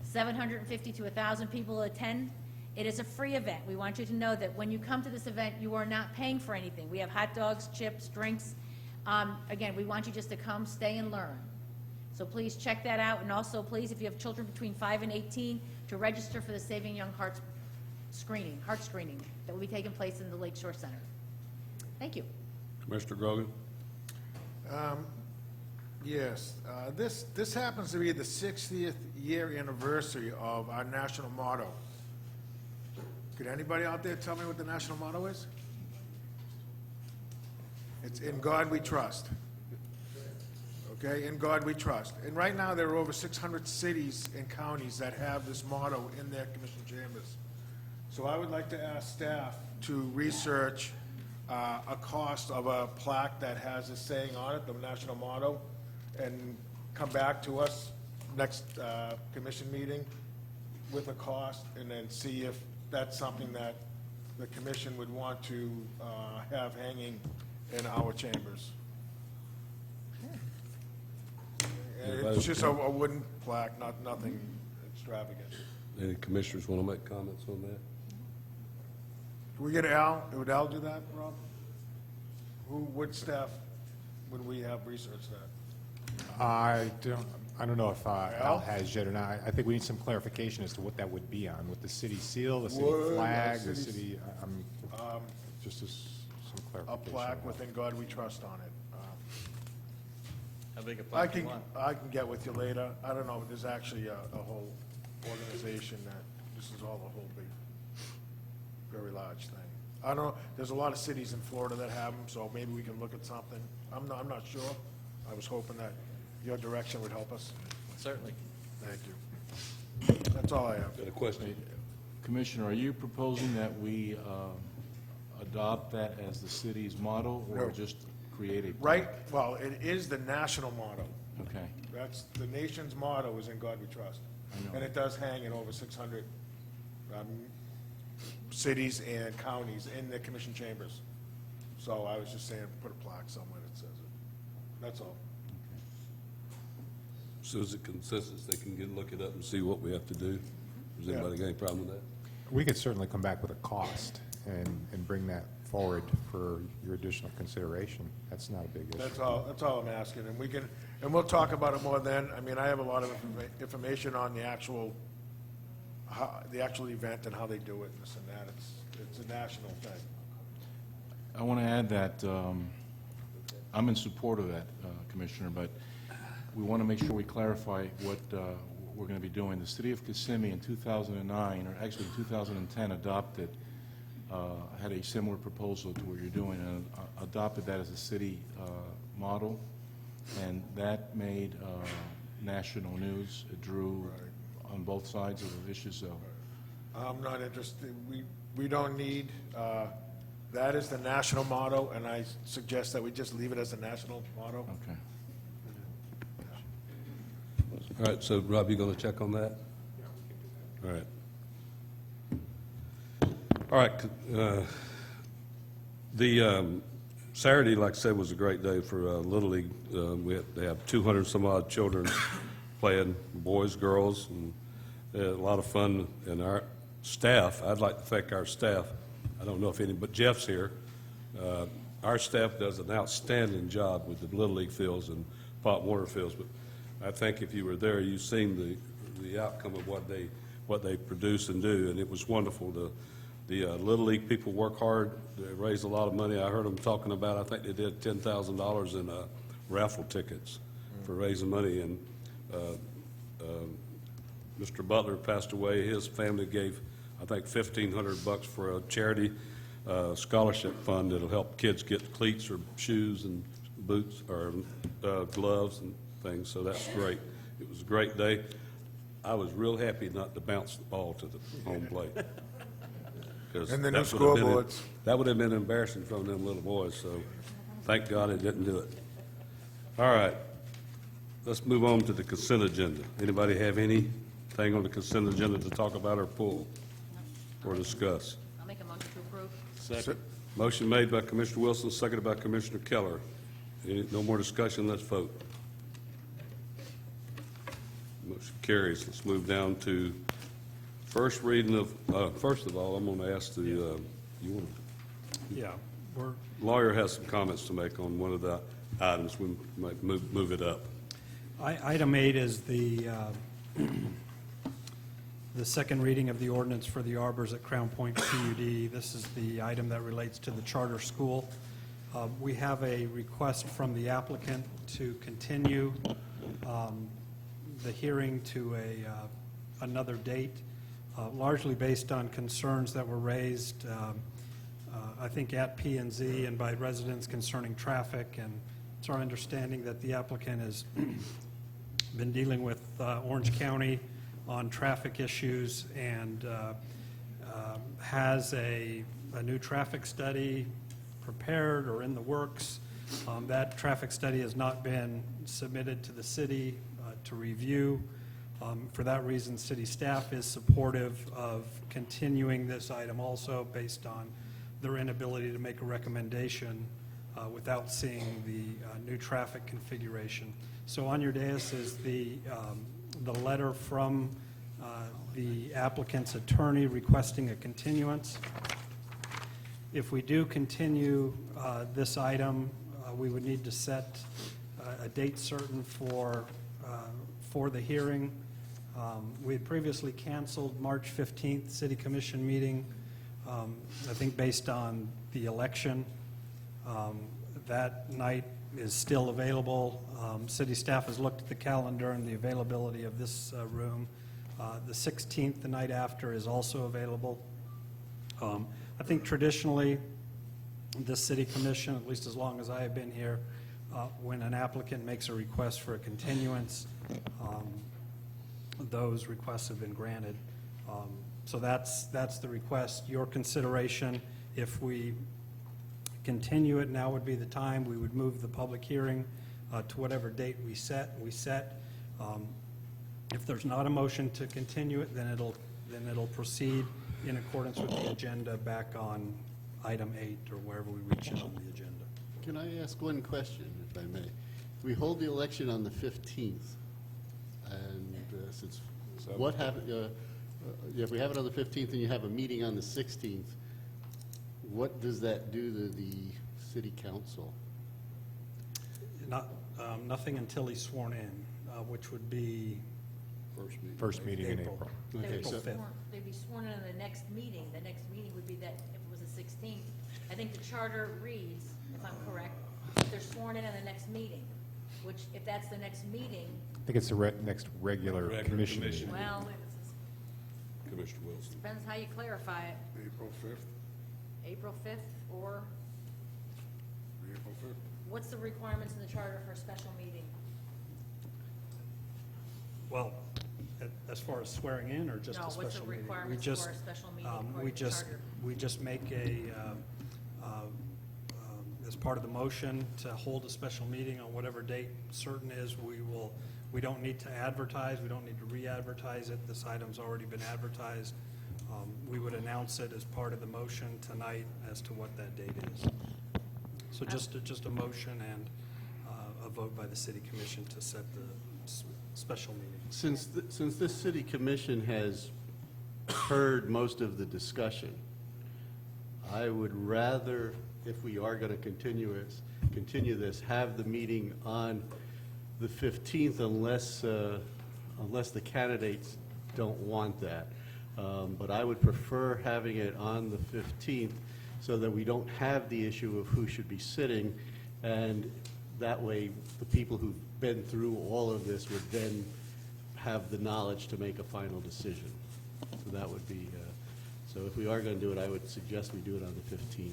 750 to 1,000 people attend. It is a free event. We want you to know that when you come to this event, you are not paying for anything. We have hot dogs, chips, drinks. Again, we want you just to come, stay, and learn. So please check that out. And also, please, if you have children between 5 and 18, to register for the Saving Young Hearts heart screening that will be taking place in the Lakeshore Center. Thank you. Commissioner Grogan? Yes, this happens to be the 60th year anniversary of our national motto. Could anybody out there tell me what the national motto is? It's "In God We Trust." Okay, in God we trust. And right now there are over 600 cities and counties that have this motto in their commission chambers. So I would like to ask staff to research a cost of a plaque that has a saying on it, the national motto, and come back to us next commission meeting with a cost, and then see if that's something that the commission would want to have hanging in our chambers. And it's just a wooden plaque, nothing extravagant. Any commissioners want to make comments on that? Can we get Al? Would Al do that, Rob? What staff would we have research that? I don't know if Al has yet or not. I think we need some clarification as to what that would be on, with the city seal, the city flag, the city, just some A clarification. plaque with "In God We Trust" on it. How big a plaque do you want? I can get with you later. I don't know, there's actually a whole organization that, this is all a whole big, very large thing. I don't know, there's a lot of cities in Florida that have them, so maybe we can look at something. I'm not sure. I was hoping that your direction would help us. Certainly. Thank you. That's all I have. Got a question? Commissioner, are you proposing that we adopt that as the city's motto, or No. just create a? Right, well, it is the national motto. Okay. That's, the nation's motto is "In God We Trust." I know. And it does hang in over 600 cities and counties in the commission chambers. So I was just saying, put a plaque somewhere that says it. That's all. So is it consensus, they can look it up and see what we have to do? Does anybody got any problem with that? We could certainly come back with a cost and bring that forward for your additional consideration. That's not a big issue. That's all I'm asking, and we'll talk about it more then. I mean, I have a lot of information on the actual event and how they do it and this and that. It's a national thing. I want to add that I'm in support of that, Commissioner, but we want to make sure we clarify what we're going to be doing. The city of Kissimmee in 2009, or actually in 2010, had a similar proposal to what you're doing, and adopted that as a city model, and that made national news. It drew on both sides of the issue, so. I'm not interested. We don't need, that is the national motto, and I suggest that we just leave it as the national motto. Okay. All right, so Rob, you going to check on that? All right. All right, the Saturday, like I said, was a great day for Little League. They have 200 some odd children playing, boys, girls, and a lot of fun. And our staff, I'd like to thank our staff. I don't know if any, but Jeff's here. Our staff does an outstanding job with the Little League fields and Pop Warner fields. But I think if you were there, you've seen the outcome of what they produce and do, and it was wonderful. The Little League people work hard. They raise a lot of money. I heard them talking about, I think they did $10,000 in raffle tickets for raising money. And Mr. Butler passed away. His family gave, I think, $1,500 for a charity scholarship fund that'll help kids get cleats or shoes and boots or gloves and things. So that's great. It was a great day. I was real happy not to bounce the ball to the home plate. And the new scoreboards. That would have been embarrassing from them little boys, so thank God I didn't do it. All right, let's move on to the consent agenda. Anybody have anything on the consent agenda to talk about or pull or discuss? I'll make a motion to approve. Second. Motion made by Commissioner Wilson, seconded by Commissioner Keller. No more discussion, let's vote. Motion carries. Let's move down to first reading of, first of all, I'm going to ask you want Yeah, lawyer has some comments to make on one of the items. We might move it up. Item 8 is the second reading of the ordinance for the arbors at Crown Point PUD. This is the item that relates to the charter school. We have a request from the applicant to continue the hearing to another date, largely based on concerns that were raised, I think, at P&Z and by residents concerning traffic. And it's our understanding that the applicant has been dealing with Orange County on traffic issues and has a new traffic study prepared or in the works. That traffic study has not been submitted to the city to review. For that reason, city staff is supportive of continuing this item also based on their inability to make a recommendation without seeing the new traffic configuration. So on your dais is the letter from the applicant's attorney requesting a continuance. If we do continue this item, we would need to set a date certain for the hearing. We had previously canceled March 15th City Commission meeting, I think based on the election. That night is still available. City staff has looked at the calendar and the availability of this room. The 16th, the night after, is also available. I think traditionally, this City Commission, at least as long as I have been here, when an applicant makes a request for a continuance, those requests have been granted. So that's the request. Your consideration, if we continue it, now would be the time. We would move the public hearing to whatever date we set. If there's not a motion to continue it, then it'll proceed in accordance with the agenda back on item 8 or wherever we reach it on the agenda. Can I ask one question, if I may? We hold the election on the 15th, and since what happened, if we have it on the 15th and you have a meeting on the 16th, what does that do to the city council? Nothing until he's sworn in, which would be First meeting in April. Okay, so They'd be sworn in the next meeting. The next meeting would be that, if it was the 16th. I think the charter reads, if I'm correct, if they're sworn in on the next meeting, which, if that's the next meeting, I think it's the next regular commission meeting. well, Commissioner Wilson. depends how you clarify it. April 5th, April 5th, or April 5th. what's the requirements in the charter for a special meeting? Well, as far as swearing in or just No, a what's the special meeting? requirements for a special meeting according to charter? We just make as part of the motion to hold a special meeting on whatever date certain is, we don't need to advertise, we don't need to re-advertise it, this item's already been advertised. We would announce it as part of the motion tonight as to what that date is. So just a motion and a vote by the city commission to set the special meeting. Since this city commission has heard most of the discussion, I would rather, if we are going to continue this, have the meeting on the 15th unless the candidates don't want that. But I would prefer having it on the 15th so that we don't have the issue of who should be sitting, and that way the people who've been through all of this would then have the knowledge to make a final decision. So that would be, so if we are going to do it, I would suggest we do it on the 15th.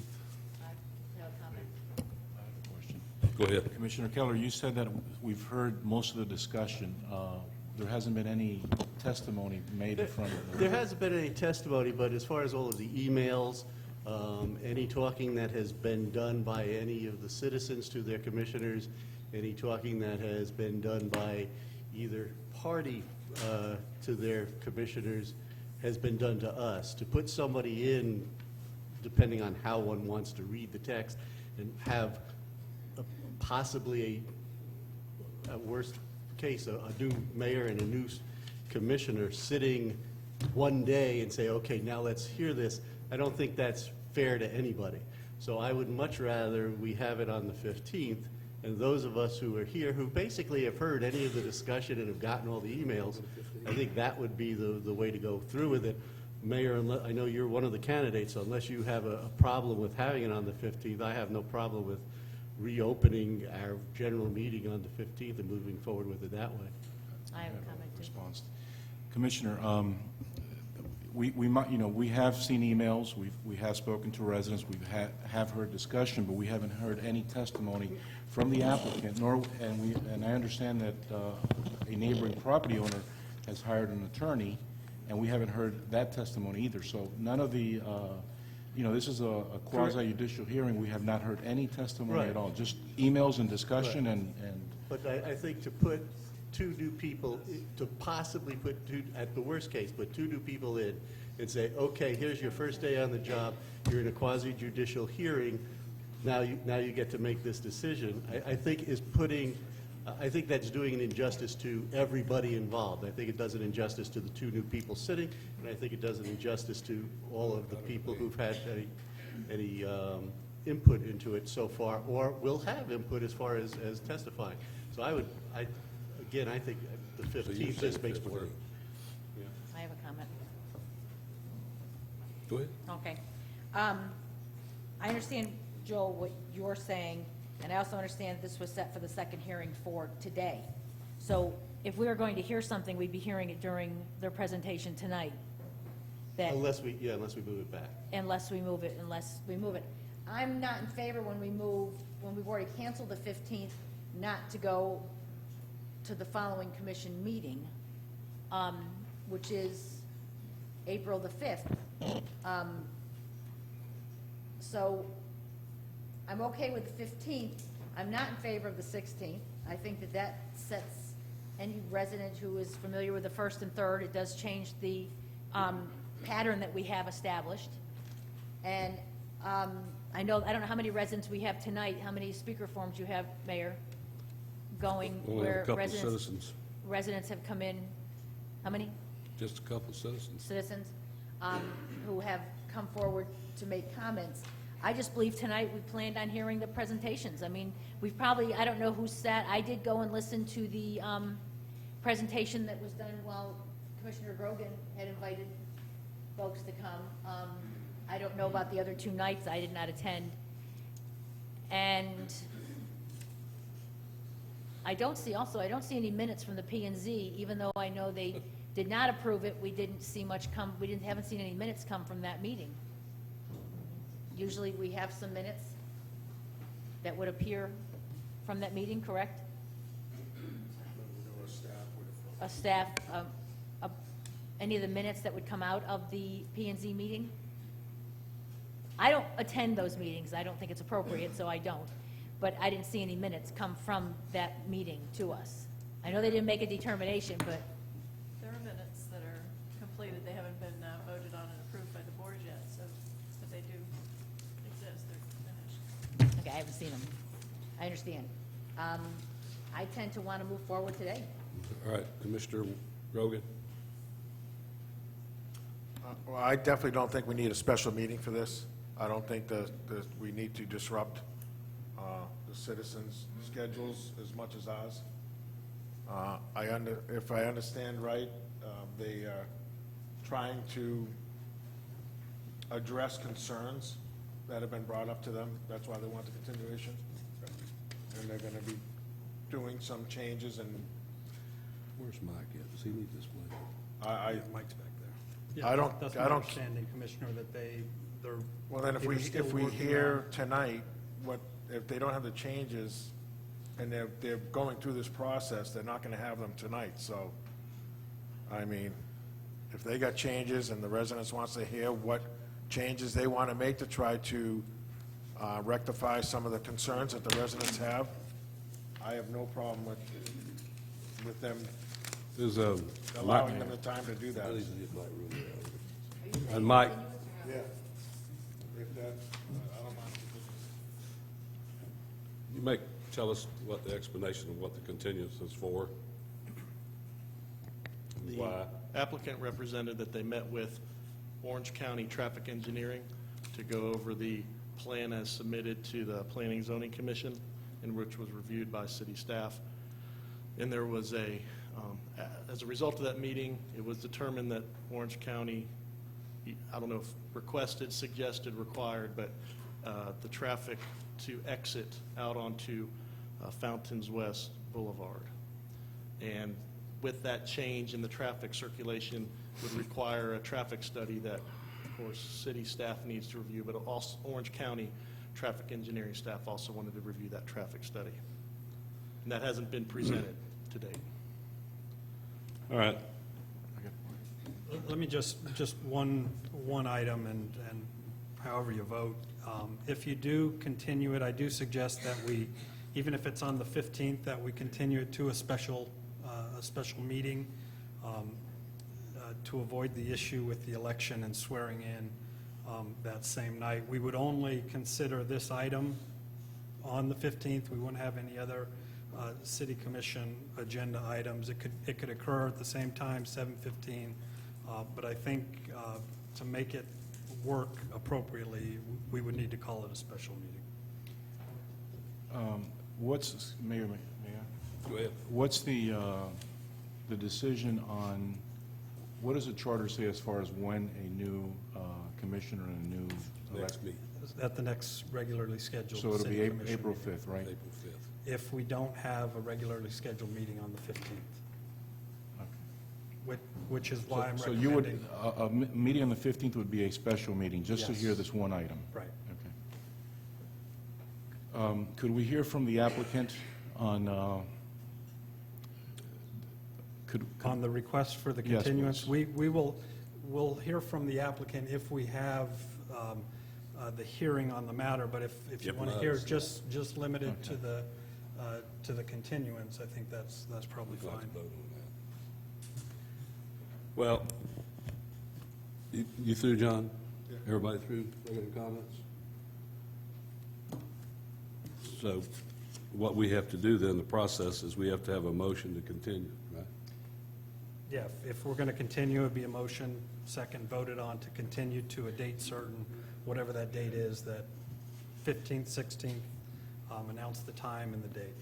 No comment. I have a question. Go ahead. Commissioner Keller, you said that we've heard most of the discussion. There hasn't been any testimony made in front of There hasn't been any testimony, but as far as all of the emails, any talking that has been done by any of the citizens to their commissioners, any talking that has been done by either party to their commissioners has been done to us. To put somebody in, depending on how one wants to read the text, and have possibly at worst case, a new mayor and a new commissioner sitting one day and say, okay, now let's hear this, I don't think that's fair to anybody. So I would much rather we have it on the 15th, and those of us who are here, who basically have heard any of the discussion and have gotten all the emails, I think that would be the way to go through with it. Mayor, I know you're one of the candidates, so unless you have a problem with having it on the 15th, I have no problem with reopening our general meeting on the 15th and moving forward with it that way. I have a comment too. response. Commissioner, we have seen emails, we have spoken to residents, we have heard discussion, but we haven't heard any testimony from the applicant, and I understand that a neighboring property owner has hired an attorney, and we haven't heard that testimony either. So none of the, this is a quasi-judicial hearing. We have not heard any testimony Right. at all, just emails and discussion Right. and But I think to put two new people, to possibly put two, at the worst case, put two new people in and say, okay, here's your first day on the job, you're in a quasi-judicial hearing, now you get to make this decision, I think is putting, I think that's doing an injustice to everybody involved. I think it does an injustice to the two new people sitting, and I think it does an injustice to all of the people who've had any input into it so far, or will have input as far as testifying. So I think the 15th just makes more. I have a comment. Go ahead. Okay. I understand, Joel, what you're saying, and I also understand this was set for the second hearing for today. So if we were going to hear something, we'd be hearing it during their presentation tonight. That Unless we move it back. unless we move it. I'm not in favor when we've already canceled the 15th, not to go to the following commission meeting, which is April the 5th. So I'm okay with the 15th. I'm not in favor of the 16th. I think that sets any resident who is familiar with the first and third, it does change the pattern that we have established. And I don't know how many residents we have tonight, how many speaker forms you have, Mayor, going Only have where a couple citizens, residents have come in, how many just a couple citizens. citizens who have come forward to make comments? I just believe tonight we planned on hearing the presentations. I mean, we've probably, I don't know who sat, I did go and listen to the presentation that was done while Commissioner Grogan had invited folks to come. I don't know about the other two nights, I did not attend. And I don't see any minutes from the P and Z, even though I know they did not approve it, we didn't see much come, haven't seen any minutes come from that meeting. Usually we have some minutes that would appear from that meeting, correct? A staff, any of the minutes that would come out of the P and Z meeting? I don't attend those meetings, I don't think it's appropriate, so I don't. But I didn't see any minutes come from that meeting to us. I know they didn't make a determination, but, There are minutes that are completed, they haven't been voted on and approved by the board yet, so, but they do exist, they're finished. okay, I haven't seen them. I understand. I tend to want to move forward today. All right, Commissioner Rogan? Well, I definitely don't think we need a special meeting for this. I don't think that we need to disrupt the citizens' schedules as much as ours. If I understand right, they are trying to address concerns that have been brought up to them. That's why they want the continuation. And they're going to be doing some changes, and Where's Mike at? Does he need this place? Mike's back there. I Yeah, don't- That's I my don't- understanding, Commissioner, that they're. well, then if either still we working hear on- tonight, if they don't have the changes and they're going through this process, they're not going to have them tonight. So, I mean, if they got changes and the residents wants to hear what changes they want to make to try to rectify some of the concerns that the residents have, I have no problem with them There's allowing them the time to do that. And Mike, Yeah. If that, I don't mind. you tell us what the explanation of what the continuance is for? The Why? applicant represented that they met with Orange County Traffic Engineering to go over the plan as submitted to the Planning Zoning Commission, and which was reviewed by city staff. And there was as a result of that meeting, it was determined that Orange County, I don't know if requested, suggested, required, but the traffic to exit out onto Fountains West Boulevard. And with that change in the traffic circulation would require a traffic study that, of course, city staff needs to review, but also Orange County traffic engineering staff also wanted to review that traffic study. And that hasn't been presented to date. All right. Let me just one item, and however you vote. If you do continue it, I do suggest that we, even if it's on the 15th, that we continue it to a special meeting to avoid the issue with the election and swearing in that same night. We would only consider this item on the 15th. We wouldn't have any other city commission agenda items. It could occur at the same time, 7:15, but I think to make it work appropriately, we would need to call it a special meeting. Mayor, Go ahead. what's the decision on, what does the charter say as far as when a new commissioner and a new Next meeting, At the next regularly scheduled So it'll city be commission April meeting. 5th, right? April 5th. If we don't have a regularly scheduled meeting on the 15th, which is why I'm So you would, recommending. a meeting on the 15th would be a special meeting, just to Yes. hear this one item? Right. Okay. Could we hear from the applicant on, On the request for the Yes, continuance, please. we'll hear from the applicant if we have the hearing on the matter, but if you If want to not, hear it's- just limited Okay. to the continuance, I think that's probably We'd like to fine. vote on that. Well, you through, John? Everybody through? Any comments? So what we have to do then, the process is we have to have a motion to continue, right? Yeah, if we're going to continue, it'd be a motion, second voted on to continue to a date certain, whatever that date is, that 15th, 16th, announce the time and the date.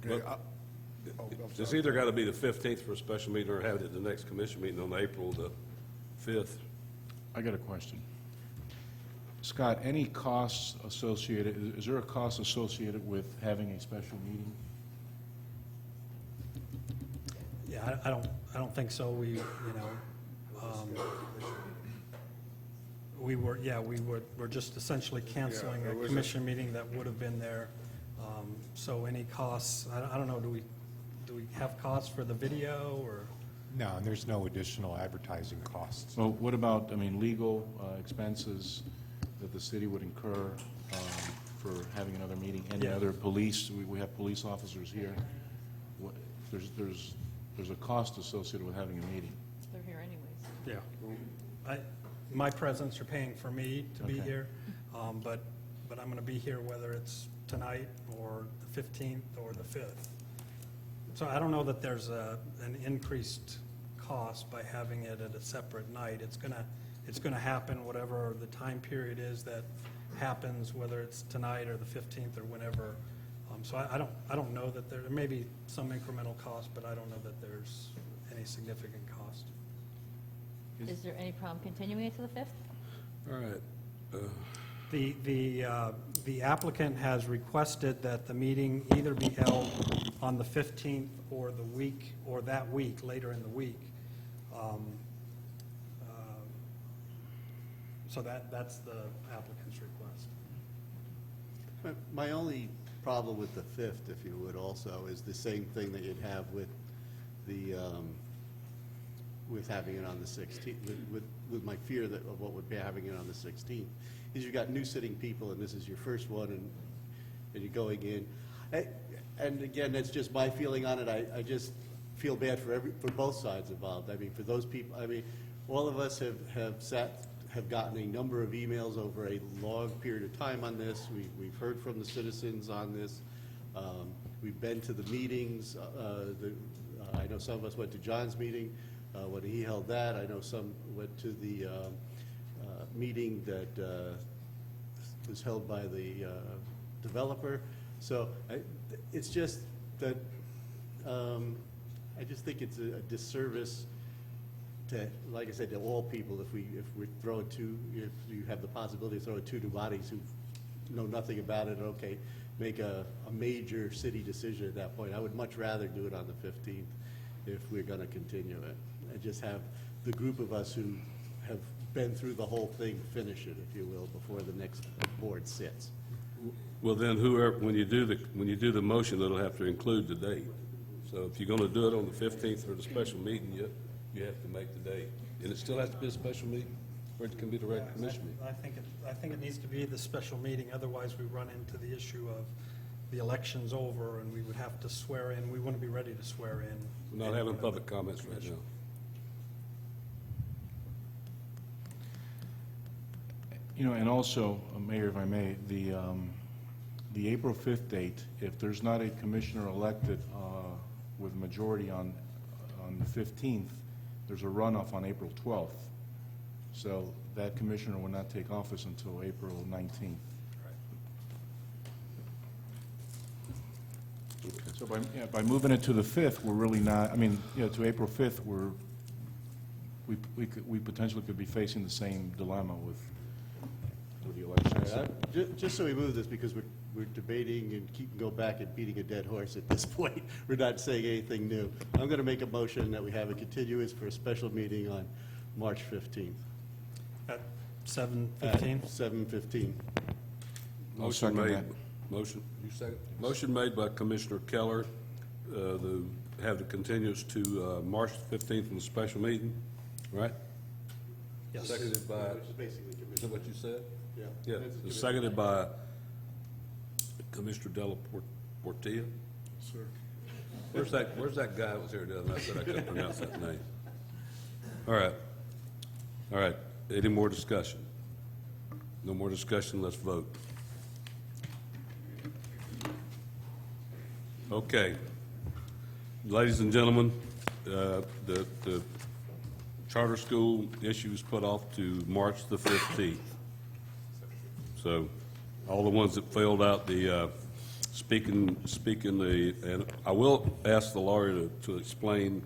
Okay, It's either got to be the 15th for a special meeting or have it at the next commission meeting on April the 5th. I got a question. Scott, any costs associated, is there a cost associated with having a special meeting? Yeah, I don't think so. We're just essentially canceling a commission meeting that would have been there. So any costs, I don't know, do we have costs for the video or? No, and there's no additional advertising costs. Well, what about, I mean, legal expenses that the city would incur for having another meeting? Any Yeah. other police, we have police officers here. What- There's a cost associated with having a meeting. They're here anyways. Yeah. My presence, you're paying for me to be Okay. here, but I'm going to be here whether it's tonight or the 15th or the 5th. So I don't know that there's an increased cost by having it at a separate night. It's going to happen whatever the time period is that happens, whether it's tonight or the 15th or whenever. So I don't know that there may be some incremental cost, but I don't know that there's any significant cost. Is there any problem continuing it to the 5th? All right. The applicant has requested that the meeting either be held on the 15th or the week, or that week, later in the week. So that's the applicant's request. My only problem with the 5th, if you would also, is the same thing that you'd have with the, with having it on the 16th, with my fear of what would be having it on the 16th, is you've got new sitting people, and this is your first one, and you're going in. And again, that's just my feeling on it. I just feel bad for both sides involved. I mean, for those people, I mean, all of us have gotten a number of emails over a long period of time on this. We've heard from the citizens on this. We've been to the meetings. I know some of us went to John's meeting when he held that. I know some went to the meeting that was held by the developer. So it's just that I just think it's a disservice to, like I said, to all people, if we're throwing if you have the possibility of throwing two new bodies who know nothing about it, okay, make a major city decision at that point. I would much rather do it on the 15th if we're going to continue it, and just have the group of us who have been through the whole thing finish it, if you will, before the next board sits. Well, then whoever, when you do the motion, it'll have to include the date. So if you're going to do it on the 15th for the special meeting, you have to make the date. And it still has to be a special meeting, or it can be the regular commission meeting? I think it needs to be the special meeting, otherwise we run into the issue of the election's over and we would have to swear in, we wouldn't be ready to swear in. We're not having public comments right now. You know, and also, Mayor, if I may, the April 5th date, if there's not a commissioner elected with majority on the 15th, there's a runoff on April 12th. So that commissioner will not take office until April 19th. So by moving it to the 5th, we're really not, I mean, to April 5th, we potentially could be facing the same dilemma with the election. Just so we move this, because we're debating and go back and beating a dead horse at this point. We're not saying anything new. I'm going to make a motion that we have a continuance for a special meeting on March 15th. At 7:15? 7:15. I'll second that. Motion, you second? Motion made by Commissioner Keller, have the continuance to March 15th in the special meeting, right? Yes. Seconded by, Which is basically is that what you said? Yeah. Yeah, It's a seconded by Commissioner Della Portilla. Sir. Where's that guy that was here the other night that I couldn't pronounce that name? All right, any more discussion? No more discussion, let's vote. Okay. Ladies and gentlemen, the charter school issue is put off to March the 15th. So all the ones that filled out the and I will ask the lawyer to explain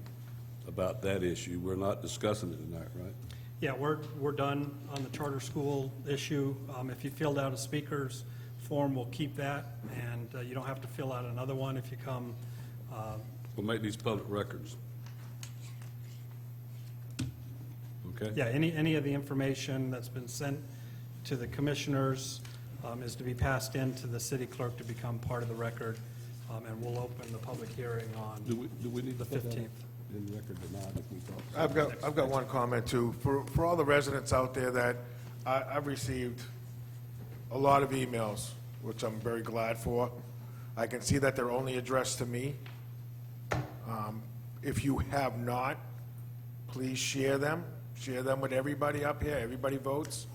about that issue. We're not discussing it tonight, right? Yeah, we're done on the charter school issue. If you filled out a speaker's form, we'll keep that, and you don't have to fill out another one if you come. We'll make these public records. Okay? Yeah, any of the information that's been sent to the commissioners is to be passed in to the city clerk to become part of the record, and we'll open the public hearing on Do we need the to put that 15th. in the record or not if we talk? I've got one comment too. For all the residents out there that, I've received a lot of emails, which I'm very glad for. I can see that they're only addressed to me. If you have not, please share them. Share them with everybody up here. Everybody votes.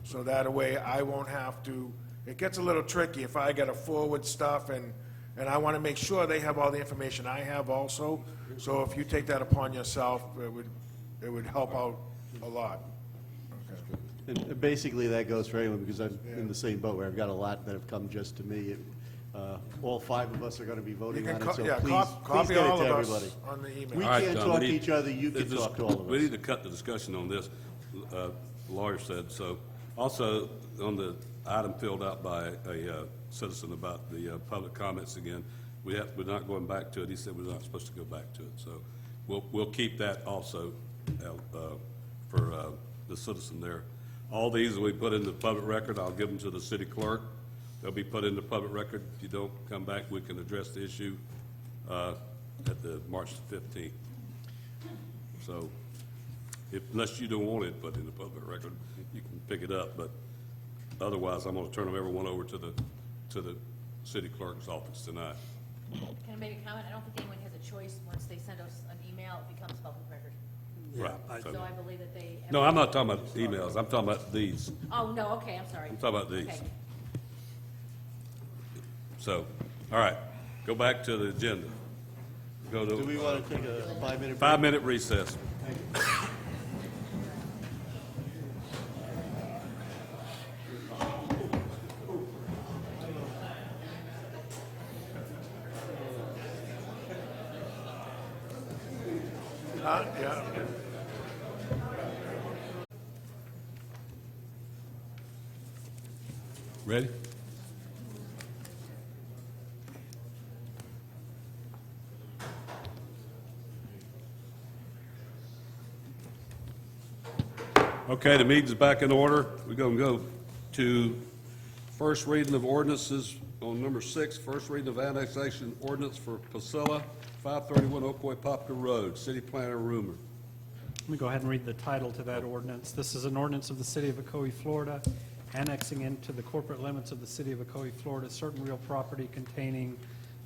So that way I won't have to, it gets a little tricky if I gotta forward stuff and I wanna make sure they have all the information I have also. So if you take that upon yourself, it would help out a lot. Okay. And basically, that goes for anyone, because I'm in the same boat where I've got a lot that have come just to me. All 5 of us are going to be You voting can, on it, so yeah, please copy get it all to of everybody. us on the email. We All right, can't John, talk we to need- each other, you can this is- talk to all of We us. need to cut the discussion on this, lawyer said. So also, on the item filled out by a citizen about the public comments again, we're not going back to it. He said we're not supposed to go back to it. So we'll keep that also for the citizen there. All these we put in the public record. I'll give them to the city clerk. They'll be put in the public record. If you don't come back, we can address the issue at the March the 15th. So unless you don't want it put in the public record, you can pick it up. But otherwise, I'm going to turn everyone over to the city clerk's office tonight. Can I make a comment? I don't think anyone has a choice. Once they send us an email, it becomes public record. Right. So I believe that they. No, I'm not talking about emails. I'm talking about these. Oh, no, okay, I'm sorry. I'm talking about these. Okay. So, all right, go back to the agenda. Go Do we to want to take a 5-minute break? 5-minute recess. Yeah. Ready? Okay, the meeting's back in order. We're going to go to first reading of ordinances on number 6, first reading of annexation ordinance for Pasilla, 531 Ocoee Poplar Road, City Planner Rumor. Let me go ahead and read the title to that ordinance. This is an ordinance of the City of Ocoee, Florida, annexing into the corporate limits of the City of Ocoee, Florida, certain real property containing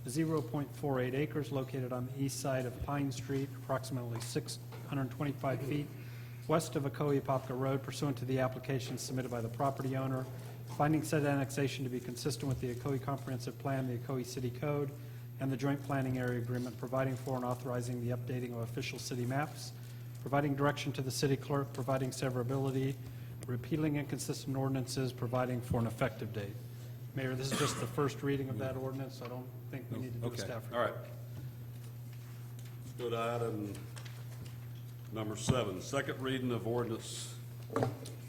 0.48 acres located on the east side of Pine Street, approximately 625 feet west of Ocoee Poplar Road, pursuant to the application submitted by the property owner, finding said annexation to be consistent with the Ocoee Comprehensive Plan, the Ocoee City Code, and the Joint Planning Area Agreement, providing for and authorizing the updating of official city maps, providing direction to the city clerk, providing severability, repealing inconsistent ordinances, providing for an effective date. Mayor, this is just the first reading of that ordinance. I don't think we need to do a Okay, staff all right. report. Let's go to item number 7, second reading of ordinance,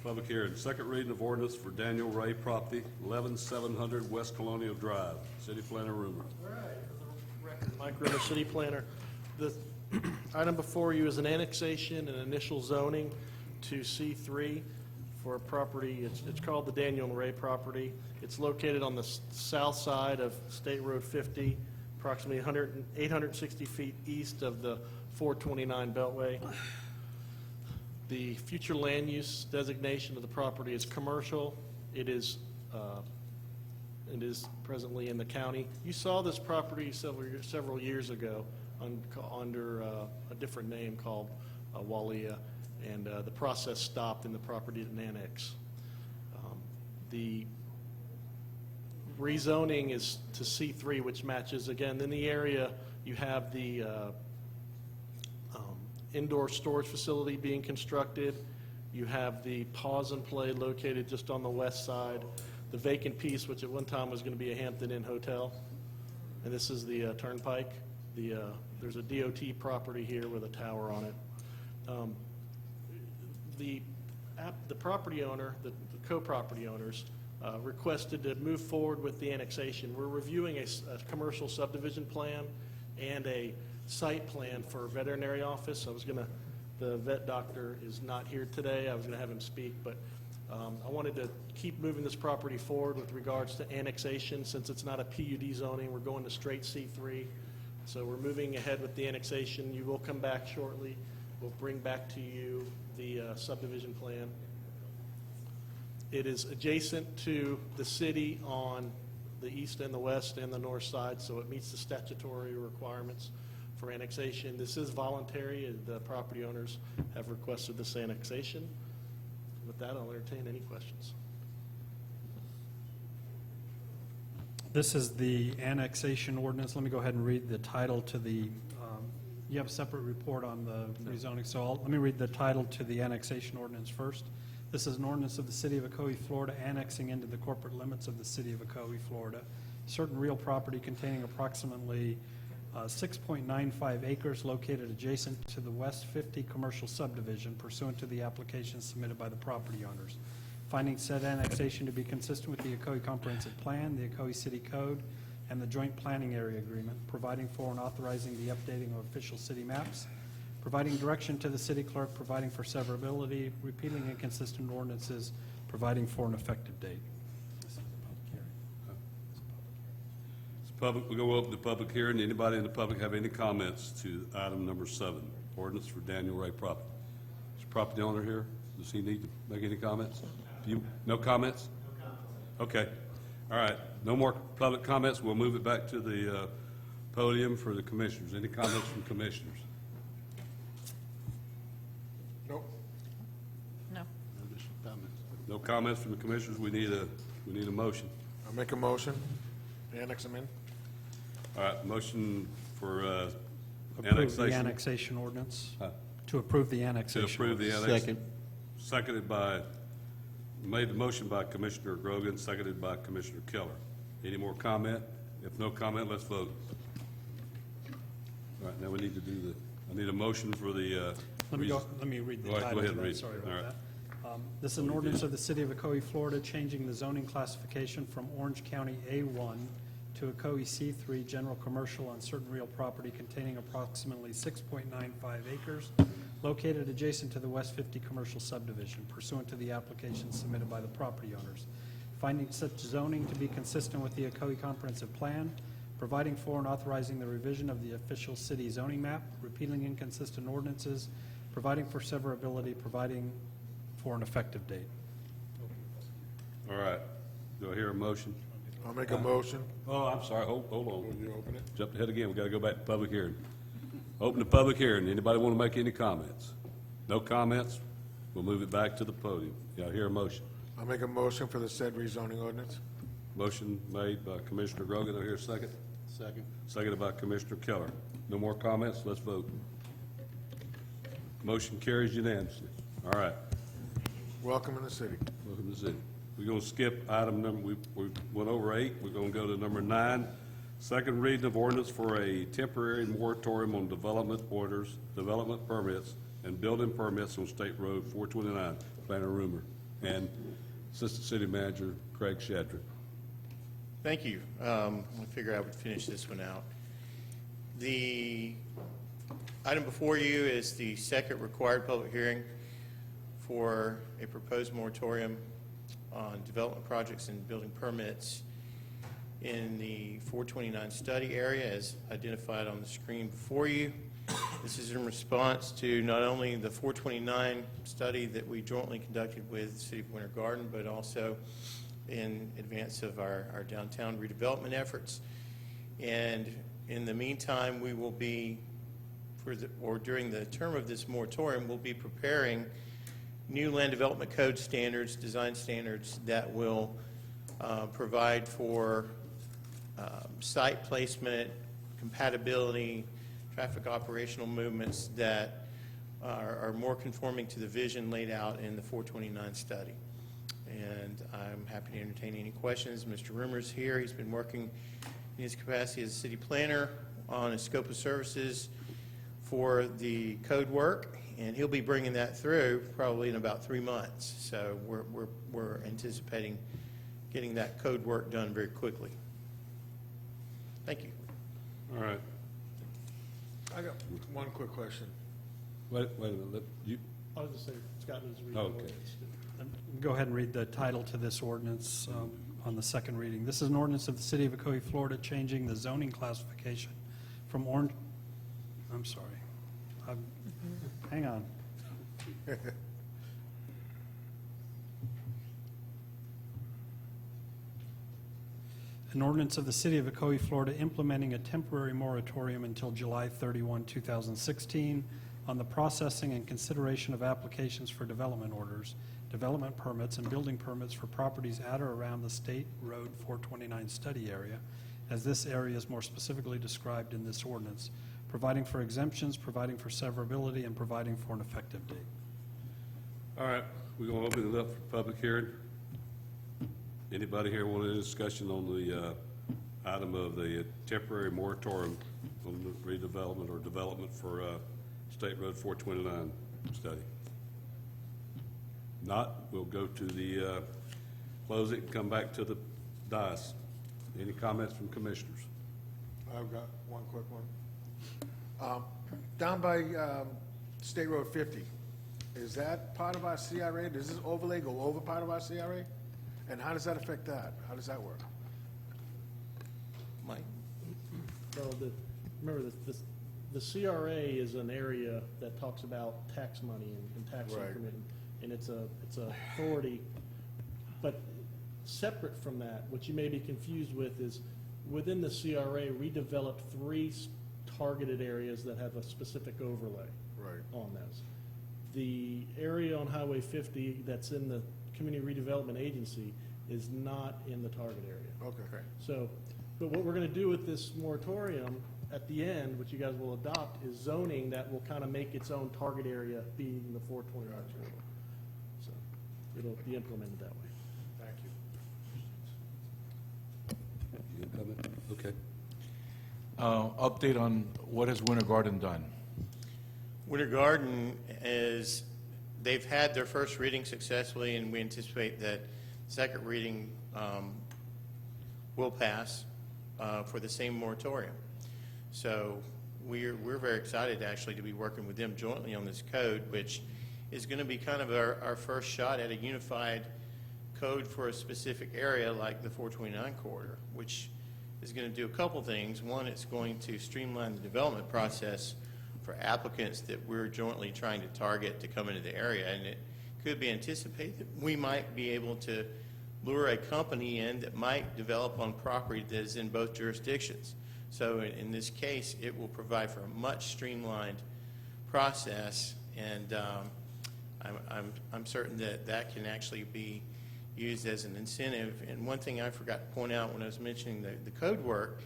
public hearing, second reading of ordinance for Daniel Ray property, 11700 West Colonial Drive, City Planner Rumor. All right, for the record, Mike Rimmer, City Planner. The item before you is an annexation and initial zoning to C3 for a property, it's called the Daniel and Ray property. It's located on the south side of State Road 50, approximately 860 feet east of the 429 Beltway. The future land use designation of the property is commercial. It is presently in the county. You saw this property several years ago under a different name called Walia, and the process stopped and the property didn't annex. The rezoning is to C3, which matches, again, in the area, you have the indoor storage facility being constructed. You have the pause and play located just on the west side. The vacant piece, which at one time was going to be a Hampton Inn hotel. And this is the Turnpike. There's a DOT property here with a tower on it. the property owner, the co-property owners, requested to move forward with the annexation. We're reviewing a commercial subdivision plan and a site plan for veterinary office. The vet doctor is not here today. I was gonna have him speak, but I wanted to keep moving this property forward with regards to annexation. Since it's not a PUD zoning, we're going to straight C3. So we're moving ahead with the annexation. You will come back shortly. We'll bring back to you the subdivision plan. It is adjacent to the city on the east and the west and the north side, so it meets the statutory requirements for annexation. This is voluntary, and the property owners have requested this annexation. With that, I'll entertain any questions. This is the annexation ordinance. Let me go ahead and read the title to the, you have a separate report on the rezoning, so let me read the title to the annexation ordinance first. This is an ordinance of the City of Ocoee, Florida, annexing into the corporate limits of the City of Ocoee, Florida, certain real property containing approximately 6.95 acres located adjacent to the West 50 commercial subdivision pursuant to the application submitted by the property owners. Finding said annexation to be consistent with the Ocoee Comprehensive Plan, the Ocoee City Code, and the Joint Planning Area Agreement, providing for and authorizing the updating of official city maps, providing direction to the city clerk, providing for severability, repealing inconsistent ordinances, providing for an effective date. This is a public hearing. It's public, we're going to open the public hearing. Anybody in the public have any comments to item number 7, ordinance for Daniel Ray property? Is the property owner here? Does he need to make any comments? No comments? No comments. Okay. All right. No more public comments. We'll move it back to the podium for the commissioners. Any comments from commissioners? Nope. No. No comments from the commissioners. We need a motion. I'll make a motion. Annex them in. All right. Motion for Approve annexation. the annexation ordinance. Huh? To approve the annexation. To approve the ordinance. annexation. Seconded by, made the motion by Commissioner Grogan, seconded by Commissioner Keller. Any more comment? If no comment, let's vote. All right, now we need to do I need a motion for the. Let me read the Go ahead title and to that. read. Sorry All about right. that. This is an ordinance of the City of Ocoee, Florida, changing the zoning classification from Orange County A1 to Ocoee C3 General Commercial on certain real property containing approximately 6.95 acres located adjacent to the West 50 Commercial Subdivision pursuant to the application submitted by the property owners. Finding such zoning to be consistent with the Ocoee Comprehensive Plan, providing for and authorizing the revision of the official city zoning map, repealing inconsistent ordinances, providing for severability, providing for an effective date. All right. Do I hear a motion? I'll make a motion. Oh, I'm sorry. Hold on. Will you open it? Jumped ahead again. We got to go back to public hearing. Open the public hearing. Anybody want to make any comments? No comments? We'll move it back to the podium. Do I hear a motion? I'll make a motion for the said rezoning ordinance. Motion made by Commissioner Grogan. Do I hear a second? Second. Seconded by Commissioner Keller. No more comments? Let's vote. Motion carries unanimously. All right. Welcome in the city. Welcome to the city. We're going to skip item number, we went over 8. We're going to go to number 9. Second reading of ordinance for a temporary moratorium on development orders, development permits, and building permits on State Road 429, Planner Rumor, and Assistant City Manager Craig Shadrick. Thank you. I figure I would finish this one out. The item before you is the second required public hearing for a proposed moratorium on development projects and building permits in the 429 study area as identified on the screen before you. This is in response to not only the 429 study that we jointly conducted with the City of Winter Garden, but also in advance of our downtown redevelopment efforts. And in the meantime, we will be, during the term of this moratorium, we'll be preparing new land development code standards, design standards that will provide for site placement, compatibility, traffic operational movements that are more conforming to the vision laid out in the 429 study. And I'm happy to entertain any questions. Mr. Rumor's here. He's been working in his capacity as a city planner on a scope of services for the code work. and he'll be bringing that through probably in about 3 months. So we're anticipating getting that code work done very quickly. Thank you. All right. I got one quick question. Wait a minute. I was just saying, Scott needs to read Okay. the ordinance. Go ahead and read the title to this ordinance on the second reading. This is an ordinance of the City of Ocoee, Florida, changing the zoning classification from orange, I'm sorry. Hang on. An ordinance of the City of Ocoee, Florida, implementing a temporary moratorium until July 31, 2016 on the processing and consideration of applications for development orders, development permits, and building permits for properties at or around the State Road 429 study area, as this area is more specifically described in this ordinance, providing for exemptions, providing for severability, and providing for an effective date. All right, we're going to open it up for public hearing. Anybody here want any discussion on the item of the temporary moratorium on the redevelopment or development for State Road 429 study? Not, we'll go to the, close it and come back to the dais. Any comments from commissioners? I've got one quick one. Down by State Road 50, is that part of our CRA? Does this overlay go over part of our CRA? And how does that affect that? How does that work? Mike? So remember, the CRA is an area that talks about tax money and tax Right. increment, and it's a authority. But separate from that, what you may be confused with is, within the CRA, we developed 3 targeted areas that have a specific overlay Right. on those. The area on Highway 50 that's in the Community Redevelopment Agency is not in the target area. Okay. So, but what we're gonna do with this moratorium, at the end, what you guys will adopt, is zoning that will kind of make its own target area being the 429 corridor. So, it'll be implemented that way. Thank you. You have a comment? Okay. Update on what has Winter Garden done? Winter Garden is, they've had their first reading successfully, and we anticipate that second reading will pass for the same moratorium. So we're very excited actually to be working with them jointly on this code, which is going to be kind of our first shot at a unified code for a specific area like the 429 corridor, which is going to do a couple things. One, it's going to streamline the development process for applicants that we're jointly trying to target to come into the area, and it could be anticipated that we might be able to lure a company in that might develop on property that is in both jurisdictions. So in this case, it will provide for a much streamlined process, and I'm certain that that can actually be used as an incentive. And one thing I forgot to point out when I was mentioning the code work,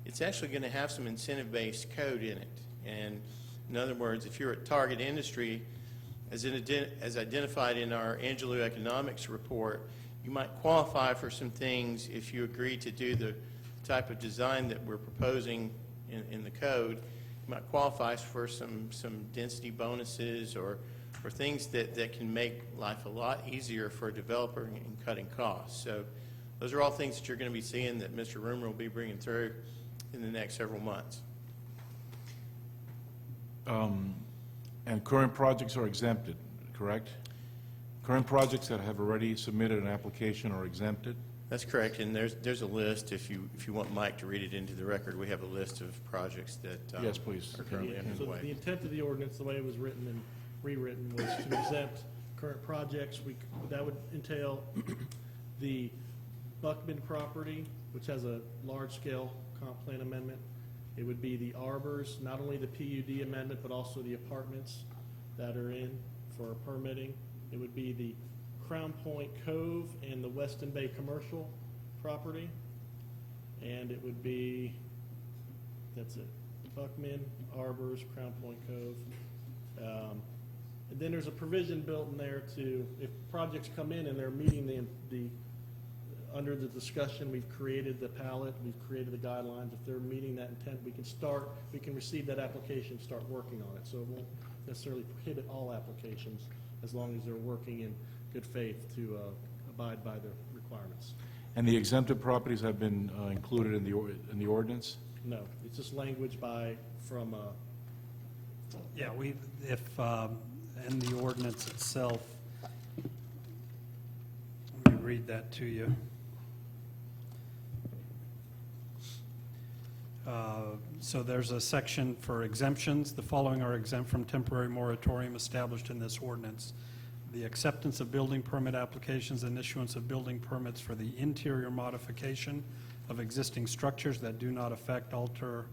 it's actually going to have some incentive-based code in it. And in other words, if you're a target industry, as identified in our Angelou Economics report, you might qualify for some things if you agree to do the type of design that we're proposing in the code. You might qualify for some density bonuses or things that can make life a lot easier for a developer in cutting costs. So those are all things that you're going to be seeing that Mr. Rumor will be bringing through in the next several months. And current projects are exempted, correct? Current projects that have already submitted an application are exempted? That's correct, and there's a list. If you want Mike to read it into the record, we have a list of projects that Yes, please. are currently So the underway. intent of the ordinance, the way it was written and rewritten, was to exempt current projects. That would entail the Buckman property, which has a large-scale comp plan amendment. It would be the arbors, not only the PUD amendment, but also the apartments that are in for permitting. It would be the Crown Point Cove and the Weston Bay commercial property. And it would be, that's it, Buckman, arbors, Crown Point Cove. And then there's a provision built in there to, if projects come in and they're meeting the under the discussion, we've created the palette, we've created the guidelines. If they're meeting that intent, we can receive that application, start working on it. So it won't necessarily prohibit all applications as long as they're working in good faith to abide by the requirements. And the exempted properties have been included in the ordinance? No, it's just language from Yeah, if, in the ordinance itself, let me read that to you. So there's a section for exemptions. The following are exempt from temporary moratorium established in this ordinance: the acceptance of building permit applications and issuance of building permits for the interior modification of existing structures that do not affect, alter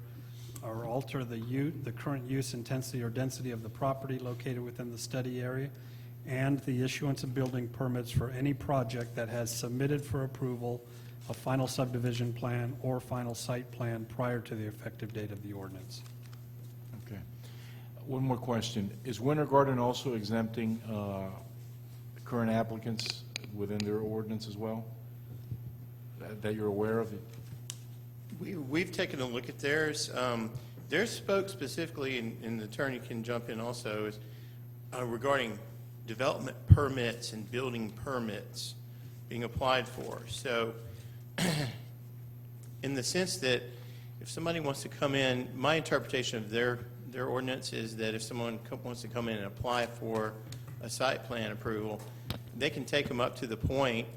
the current use, intensity, or density of the property located within the study area, and the issuance of building permits for any project that has submitted for approval a final subdivision plan or final site plan prior to the effective date of the ordinance. Okay. One more question. Is Winter Garden also exempting current applicants within their ordinance as well, that you're aware of? We've taken a look at theirs. Theirs spoke specifically, and the attorney can jump in also, is regarding development permits and building permits being applied for. So in the sense that if somebody wants to come in, my interpretation of their ordinance is that if someone wants to come in and apply for a site plan approval, they can take them up to the point,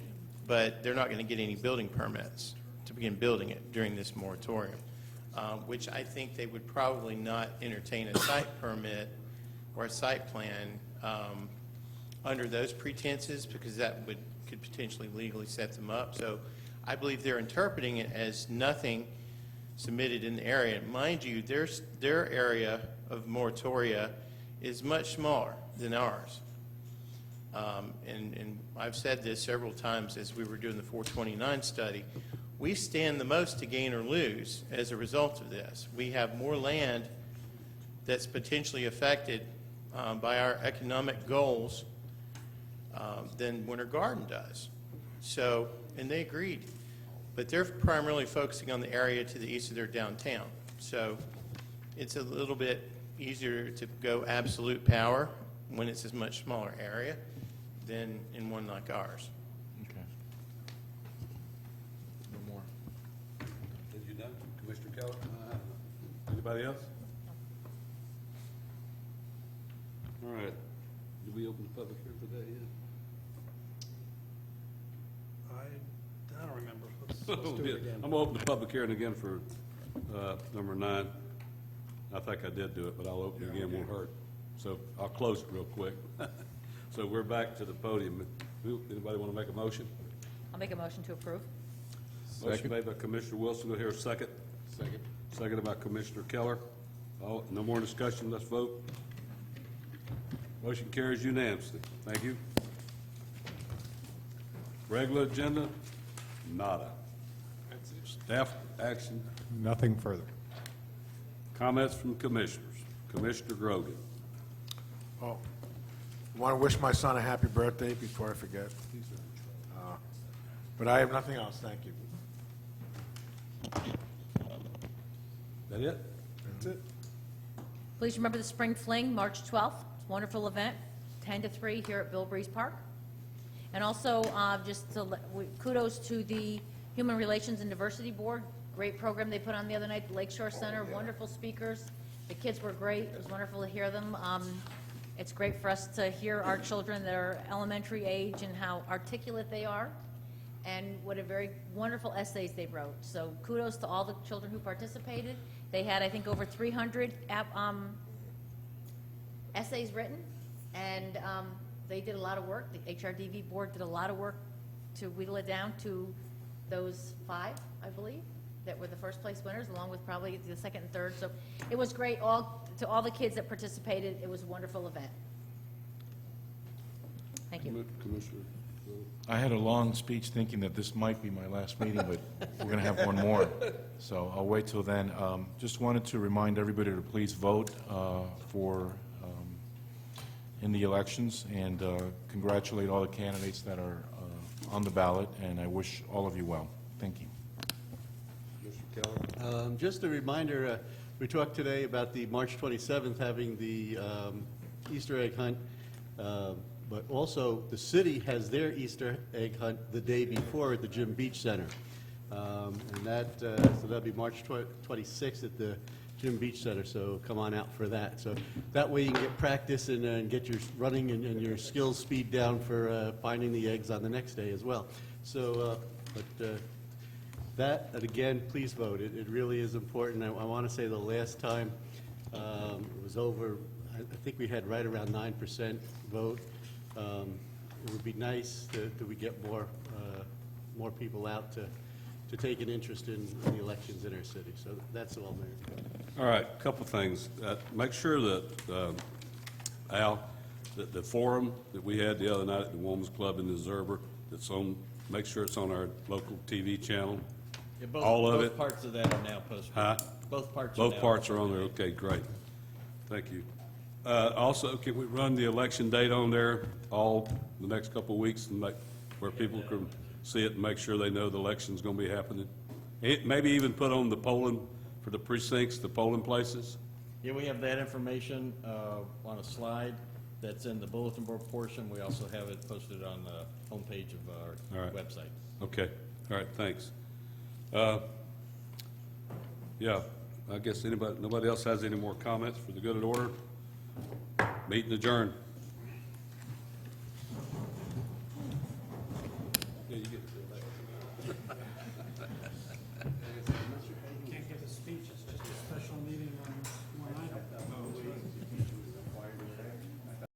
but they're not going to get any building permits to begin building it during this moratorium, which I think they would probably not entertain a site permit or a site plan under those pretenses, because that could potentially legally set them up. So I believe they're interpreting it as nothing submitted in the area. Mind you, their area of moratoria is much smaller than ours. And I've said this several times as we were doing the 429 study. We stand the most to gain or lose as a result of this. We have more land that's potentially affected by our economic goals than Winter Garden does. So, and they agreed. But they're primarily focusing on the area to the east of their downtown. So it's a little bit easier to go absolute power when it's a much smaller area than in one like ours. Okay. No more. Did you done, Commissioner Keller? Anybody else? All right. Did we open the public hearing today yet? I don't remember. Let's do it again. I'm going to open the public hearing again for number 9. I think I did do it, but I'll open it again, won't hurt. So I'll close it real quick. So we're back to the podium. Anybody want to make a motion? I'll make a motion to approve. Motion made by Commissioner Wilson. Go here a second. Second. Seconded by Commissioner Keller. No more discussion. Let's vote. Motion carries unanimously. Thank you. Regular agenda, nada. Staff action, Nothing further. comments from commissioners. Commissioner Grogan. Oh, want to wish my son a happy birthday before I forget. But I have nothing else, thank you. That it? That's it. Please remember the Spring Fling, March 12th. It's a wonderful event, 10 to 3 here at Bill Breeze Park. And also, kudos to the Human Relations and Diversity Board. Great program they put on the other night, the Lakeshore Center, wonderful speakers. The kids were great. It was wonderful to hear them. It's great for us to hear our children that are elementary age and how articulate they are, and what a very wonderful essays they wrote. So kudos to all the children who participated. They had, I think, over 300 essays written, and they did a lot of work. The HRDV board did a lot of work to whittle it down to those 5, I believe, that were the first place winners, along with probably the second and third. So it was great. To all the kids that participated, it was a wonderful event. Thank you. Commissioner. I had a long speech thinking that this might be my last meeting, but we're going to have one more. So I'll wait till then. Just wanted to remind everybody to please vote in the elections, and congratulate all the candidates that are on the ballot, and I wish all of you well. Thank you. Mr. Keller? Just a reminder, we talked today about the March 27th having the Easter egg hunt, but also the city has their Easter egg hunt the day before at the Jim Beach Center. And that, so that'll be March 26th at the Jim Beach Center, so come on out for that. So that way you can get practice and get your running and your skills speed down for finding the eggs on the next day as well. So, that, and again, please vote. It really is important. I want to say the last time it was over, I think we had right around 9% vote. It would be nice that we get more people out to take an interest in the elections in our city. So that's all, Mayor. All right, a couple things. Make sure that, Al, that the forum that we had the other night at the Women's Club in the Observer, that's on, make sure it's on our local TV channel. Yeah, All of both it. parts of that are now posted. Huh? Both parts. Both parts are on there, okay, great. Thank you. Also, can we run the election date on there all the next couple of weeks and make, where people can see it and make sure they know the election's gonna be happening? Maybe even put on the polling for the precincts, the polling places? Yeah, we have that information on a slide that's in the bulletin board portion. We also have it posted on the homepage of All our right. website. Okay, all right, thanks. Yeah, I guess nobody else has any more comments for the good of the order? Meeting adjourned. Yeah, you get to go back.